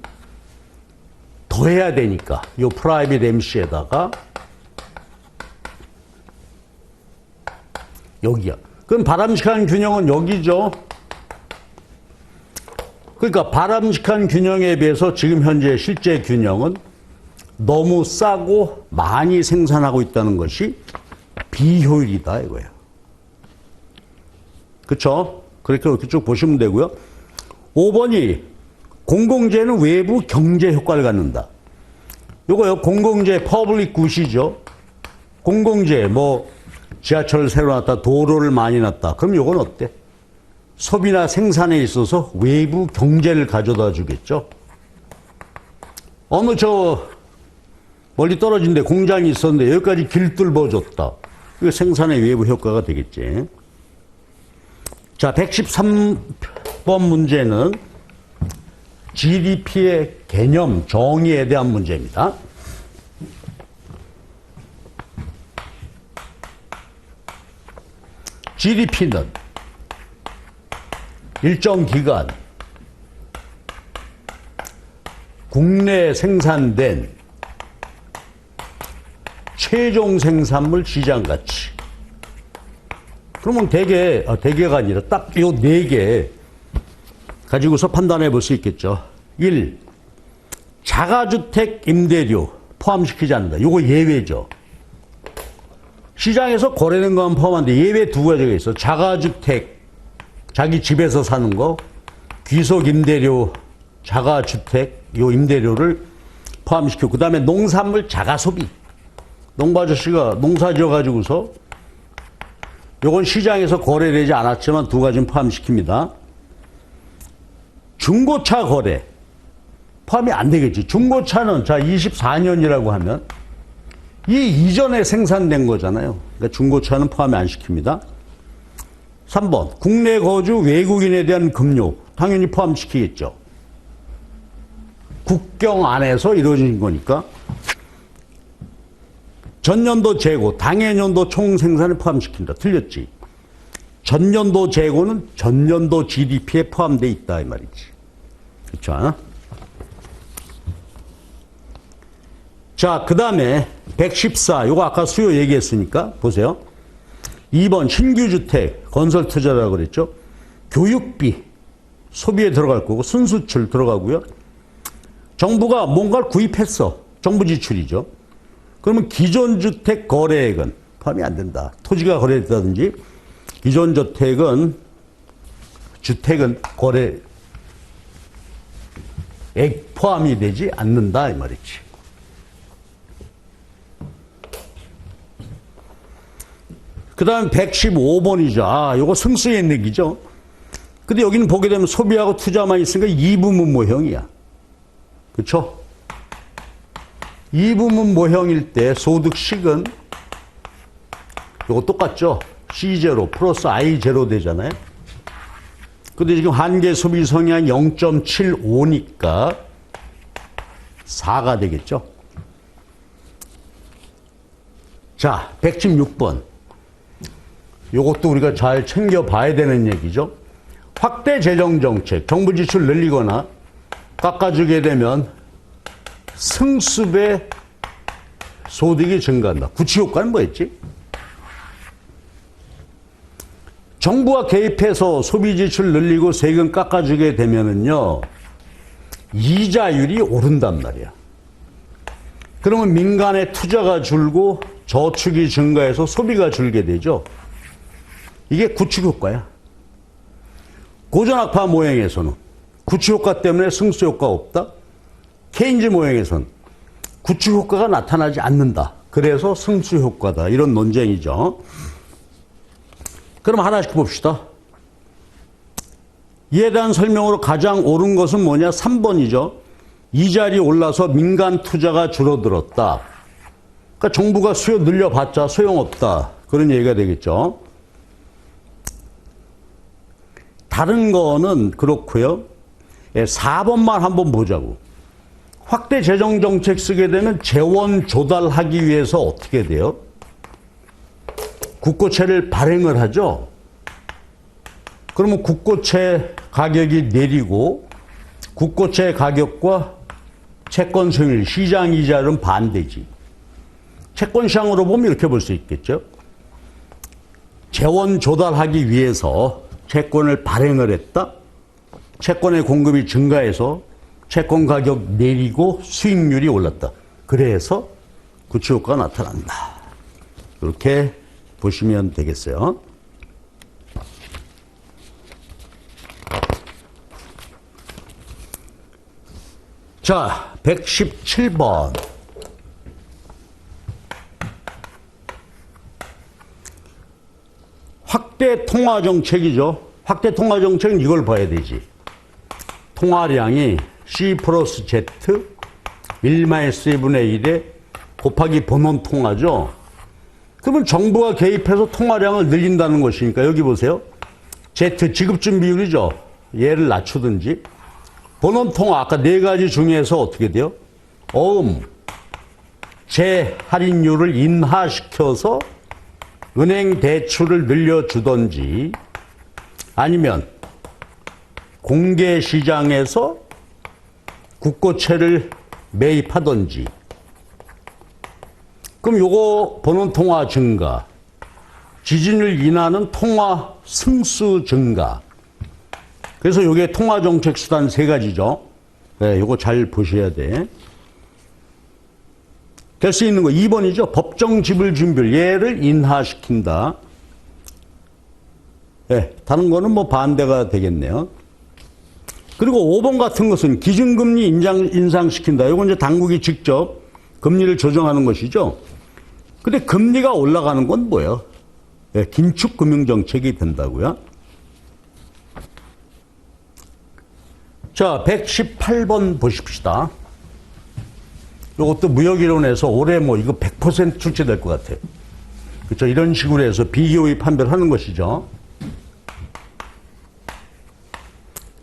더 해야 되니까 요 프라이빗 MC에다가 여기야. 그럼 바람직한 균형은 여기죠. 그러니까 바람직한 균형에 비해서 지금 현재 실제 균형은 너무 싸고 많이 생산하고 있다는 것이 비효율이다 이거예요. 그렇죠? 그렇게 쭉 보시면 되고요. 5번이 공공재는 외부 경제 효과를 갖는다. 요거요. 공공재 퍼블릭 굿이죠. 공공재 뭐 지하철을 새로 놨다, 도로를 많이 놨다. 그럼 요건 어때? 소비나 생산에 있어서 외부 경제를 가져다 주겠죠. 어느 멀리 떨어진 데 공장이 있었는데 여기까지 길 뚫어줬다. 이거 생산의 외부 효과가 되겠지. 자, 113번 문제는 GDP의 개념, 정의에 대한 문제입니다. GDP는 일정 기간 국내에 생산된 최종 생산물 시장 가치. 그러면 대개가 아니라 딱 요 4개 가지고서 판단해 볼 수 있겠죠. 1. 자가주택 임대료 포함시키지 않는다. 요거 예외죠. 시장에서 거래되는 것만 포함한데 예외 2가지가 있어. 자가주택, 자기 집에서 사는 거, 귀속 임대료, 자가주택, 요 임대료를 포함시키고, 그 다음에 농산물 자가소비. 농부 아저씨가 농사 지어가지고서 요건 시장에서 거래되지 않았지만 2가지는 포함시킵니다. 중고차 거래. 포함이 안 되겠지. 중고차는 자 24년이라고 하면 이 이전에 생산된 거잖아요. 그러니까 중고차는 포함이 안 시킵니다. 3번. 국내 거주 외국인에 대한 급료. 당연히 포함시키겠죠. 국경 안에서 이루어진 거니까. 전년도 재고, 당해년도 총 생산을 포함시킨다. 틀렸지. 전년도 재고는 전년도 GDP에 포함되어 있다 이 말이지. 그렇죠? 자, 그 다음에 114. 요거 아까 수요 얘기했으니까 보세요. 2번 신규주택 건설 투자라고 그랬죠. 교육비 소비에 들어갈 거고 순수출 들어가고요. 정부가 뭔가를 구입했어. 정부 지출이죠. 그러면 기존 주택 거래액은 포함이 안 된다. 토지가 거래됐다든지 기존 주택은 거래액 포함이 되지 않는다 이 말이지. 그 다음 115번이죠. 아, 요거 승수의 얘기죠. 근데 여기는 보게 되면 소비하고 투자만 있으니까 이부문 모형이야. 그렇죠? 이부문 모형일 때 소득식은 요거 똑같죠? C0 플러스 I0 되잖아요. 근데 지금 한계 소비 성향 0.75니까 4가 되겠죠? 자, 116번. 요것도 우리가 잘 챙겨봐야 되는 얘기죠. 확대 재정 정책, 정부 지출 늘리거나 깎아주게 되면 승수배 소득이 증가한다. 구치 효과는 뭐였지? 정부가 개입해서 소비 지출 늘리고 세금 깎아주게 되면은요, 이자율이 오른단 말이야. 그러면 민간의 투자가 줄고 저축이 증가해서 소비가 줄게 되죠. 이게 구축 효과야. 고전학파 모형에서는 구축 효과 때문에 승수 효과가 없다. 케인즈 모형에서는 구축 효과가 나타나지 않는다. 그래서 승수 효과다. 이런 논쟁이죠. 그럼 하나씩 봅시다. 이에 대한 설명으로 가장 옳은 것은 뭐냐? 3번이죠. 이자리 올라서 민간 투자가 줄어들었다. 그러니까 정부가 수요 늘려봤자 소용없다. 그런 얘기가 되겠죠. 다른 거는 그렇고요. 4번만 한번 보자고. 확대 재정 정책 쓰게 되면 재원 조달하기 위해서 어떻게 돼요? 국고채를 발행을 하죠. 그러면 국고채 가격이 내리고 국고채 가격과 채권 수익률, 시장 이자율은 반대지. 채권 시장으로 보면 이렇게 볼 수 있겠죠. 재원 조달하기 위해서 채권을 발행을 했다. 채권의 공급이 증가해서 채권 가격 내리고 수익률이 올랐다. 그래서 구축 효과가 나타난다. 이렇게 보시면 되겠어요. 자, 117번. 확대 통화 정책이죠. 확대 통화 정책은 이걸 봐야 되지. 통화량이 C 플러스 Z 1-1분의 1에 곱하기 본원 통화죠. 그러면 정부가 개입해서 통화량을 늘린다는 것이니까 여기 보세요. Z 지급준 비율이죠. 얘를 낮추든지. 본원 통화 아까 네 가지 중에서 어떻게 돼요? 재할인율을 인하시켜서 은행 대출을 늘려주든지 아니면 공개시장에서 국고채를 매입하든지. 그럼 요거 본원 통화 증가, 지진을 인하는 통화 승수 증가. 그래서 요게 통화 정책 수단 세 가지죠. 네, 요거 잘 보셔야 돼. 될 수 있는 거 2번이죠. 법정 지불 준비율 얘를 인하시킨다. 네, 다른 거는 뭐 반대가 되겠네요. 그리고 5번 같은 것은 기준금리 인상시킨다. 이건 이제 당국이 직접 금리를 조정하는 것이죠. 근데 금리가 올라가는 건 뭐예요? 네, 긴축 금융정책이 된다고요. 자, 118번 보십시다. 이것도 무역이론에서 올해 뭐 이거 100% 출제될 것 같아요. 그렇죠? 이런 식으로 해서 비교의 판별을 하는 것이죠.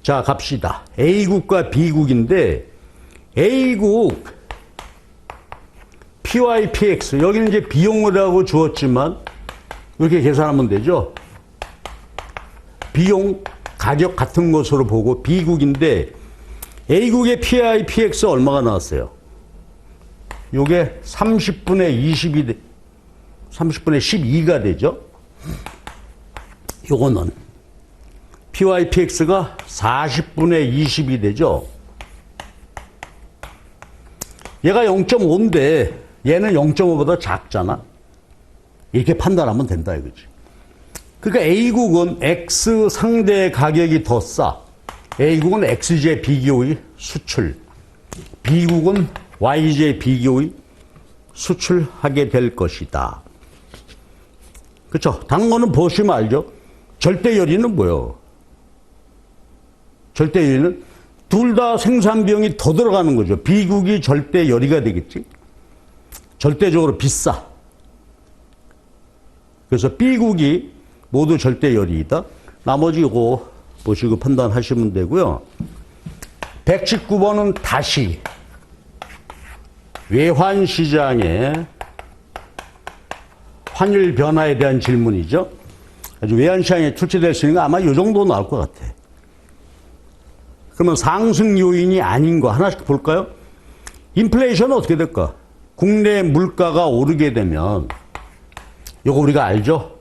자, 갑시다. A국과 B국인데 A국 PYPX 여기는 이제 비용이라고 주었지만 이렇게 계산하면 되죠. 비용 가격 같은 것으로 보고 B국인데 A국의 PYPX 얼마가 나왔어요? 요게 30분의 20이 30분의 12가 되죠. 요거는 PYPX가 40분의 20이 되죠. 얘가 0.5인데 얘는 0.5보다 작잖아. 이렇게 판단하면 된다 이거지. 그러니까 A국은 X 상대 가격이 더 싸. A국은 XJ 비교의 수출. B국은 YJ 비교의 수출하게 될 것이다. 그렇죠? 다른 거는 보시면 알죠? 절대열이는 뭐예요? 절대열이는 둘 다 생산 비용이 더 들어가는 거죠. B국이 절대열이가 되겠지. 절대적으로 비싸. 그래서 B국이 모두 절대열이다. 나머지 이거 보시고 판단하시면 되고요. 119번은 다시 외환시장의 환율 변화에 대한 질문이죠. 아주 외환시장에 출제될 수 있는 거 아마 이 정도 나올 것 같아. 그러면 상승 요인이 아닌 거 하나씩 볼까요? 인플레이션은 어떻게 될까? 국내 물가가 오르게 되면 이거 우리가 알죠?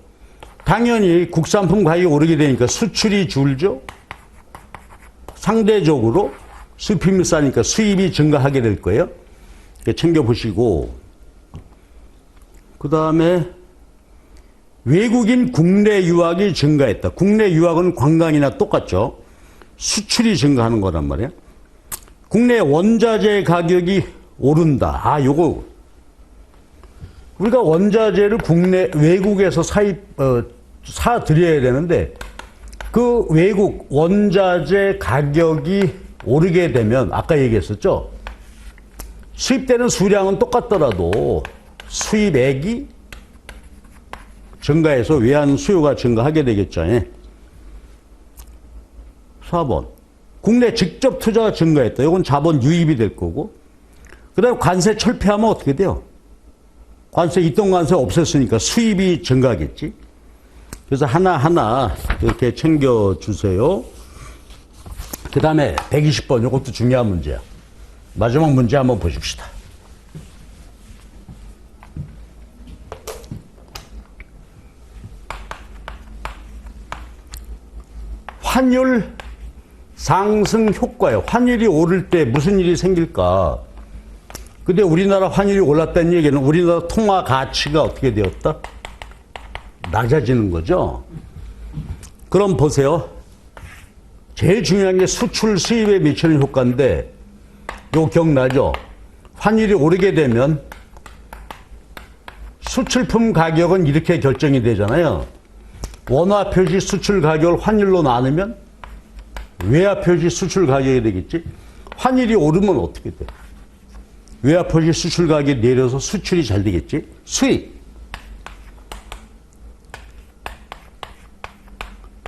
당연히 국산품 가격이 오르게 되니까 수출이 줄죠? 상대적으로 수입품이 싸니까 수입이 증가하게 될 거예요. 챙겨보시고 그 다음에 외국인 국내 유학이 증가했다. 국내 유학은 관광이나 똑같죠. 수출이 증가하는 거란 말이야. 국내 원자재 가격이 오른다. 아, 요거 우리가 원자재를 외국에서 사드려야 되는데 그 외국 원자재 가격이 오르게 되면 아까 얘기했었죠. 수입되는 수량은 똑같더라도 수입액이 증가해서 외환 수요가 증가하게 되겠죠. 4번. 국내 직접 투자가 증가했다. 이건 자본 유입이 될 거고. 그 다음에 관세 철폐하면 어떻게 돼요? 관세, 있던 관세 없앴으니까 수입이 증가하겠지. 그래서 하나하나 이렇게 챙겨주세요. 그 다음에 120번. 이것도 중요한 문제야. 마지막 문제 한번 보십시다. 환율 상승 효과예요. 환율이 오를 때 무슨 일이 생길까? 근데 우리나라 환율이 올랐다는 얘기는 우리나라 통화 가치가 어떻게 되었다? 낮아지는 거죠. 그럼 보세요. 제일 중요한 게 수출 수입에 미치는 효과인데 이거 기억나죠? 환율이 오르게 되면 수출품 가격은 이렇게 결정이 되잖아요. 원화 표시 수출 가격을 환율로 나누면 외화 표시 수출 가격이 되겠지. 환율이 오르면 어떻게 돼? 외화 표시 수출 가격이 내려서 수출이 잘 되겠지. 수입.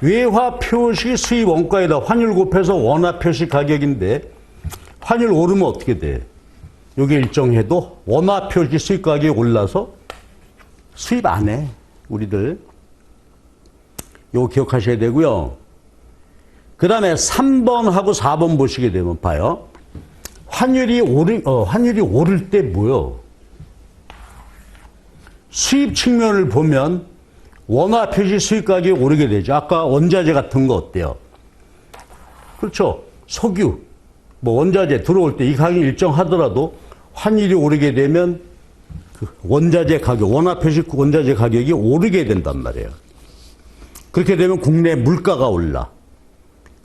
외화 표시 수입 원가에다 환율 곱해서 원화 표시 가격인데 환율 오르면 어떻게 돼? 여기 일정해도 원화 표시 수입 가격이 올라서 수입 안 해. 우리들. 요거 기억하셔야 되고요. 그 다음에 3번하고 4번 보시게 되면 봐요. 환율이 오를 때 뭐요? 수입 측면을 보면 원화 표시 수입 가격이 오르게 되죠. 아까 원자재 같은 거 어때요? 그렇죠. 석유, 원자재 들어올 때 이 가격이 일정하더라도 환율이 오르게 되면 그 원자재 가격, 원화 표시 원자재 가격이 오르게 된단 말이에요. 그렇게 되면 국내 물가가 올라.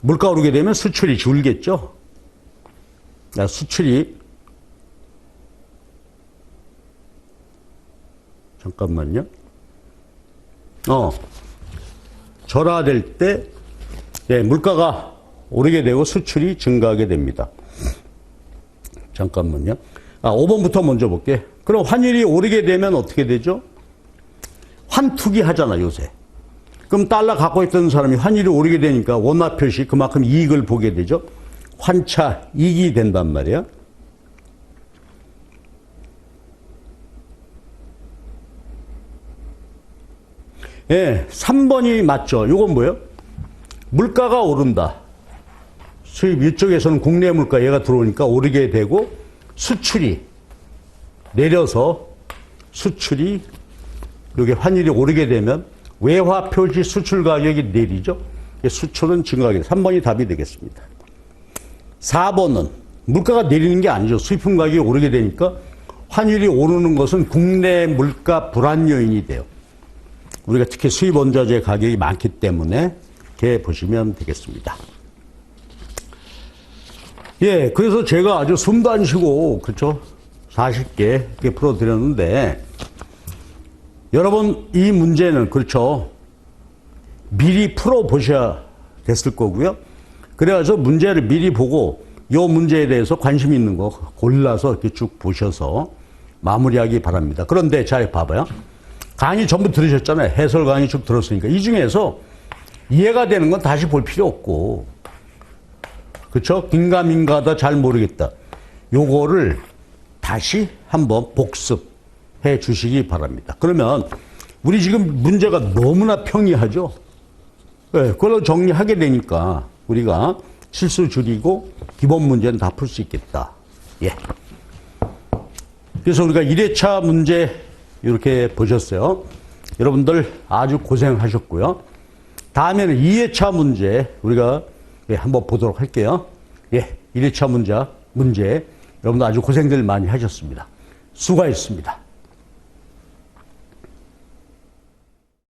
물가 오르게 되면 수출이 줄겠죠. 수출이 잠깐만요. 절하될 때 물가가 오르게 되고 수출이 증가하게 됩니다. 잠깐만요. 5번부터 먼저 볼게. 그럼 환율이 오르게 되면 어떻게 되죠? 환투기 하잖아, 요새. 그럼 달러 갖고 있던 사람이 환율이 오르게 되니까 원화 표시 그만큼 이익을 보게 되죠. 환차 이익이 된단 말이야. 예, 3번이 맞죠. 이건 뭐예요? 물가가 오른다. 수입 이쪽에서는 국내 물가 얘가 들어오니까 오르게 되고 수출이 내려서 수출이 여기 환율이 오르게 되면 외화 표시 수출 가격이 내리죠. 수출은 증가하게 돼. 3번이 답이 되겠습니다. 4번은 물가가 내리는 게 아니죠. 수입품 가격이 오르게 되니까 환율이 오르는 것은 국내 물가 불안 요인이 돼요. 우리가 특히 수입 원자재 가격이 많기 때문에 이렇게 보시면 되겠습니다. 예, 그래서 제가 아주 숨도 안 쉬고, 그렇죠? 40개 이렇게 풀어드렸는데, 여러분, 이 문제는, 그렇죠? 미리 풀어보셔야 됐을 거고요. 그래가지고 문제를 미리 보고, 이 문제에 대해서 관심 있는 거 골라서 이렇게 쭉 보셔서 마무리하기 바랍니다. 그런데 잘 봐봐요. 강의 전부 들으셨잖아요. 해설 강의 쭉 들었으니까. 이 중에서 이해가 되는 건 다시 볼 필요 없고, 그렇죠? 긴가민가하다 잘 모르겠다. 요거를 다시 한번 복습해 주시기 바랍니다. 그러면 우리 지금 문제가 너무나 평이하죠? 네, 그걸 정리하게 되니까 우리가 실수 줄이고 기본 문제는 다 풀 수 있겠다. 예. 그래서 우리가 1회차 문제 이렇게 보셨어요. 여러분들 아주 고생하셨고요. 다음에는 2회차 문제 우리가 한번 보도록 할게요. 예, 1회차 문제 여러분들 아주 고생들 많이 하셨습니다. 수고하셨습니다.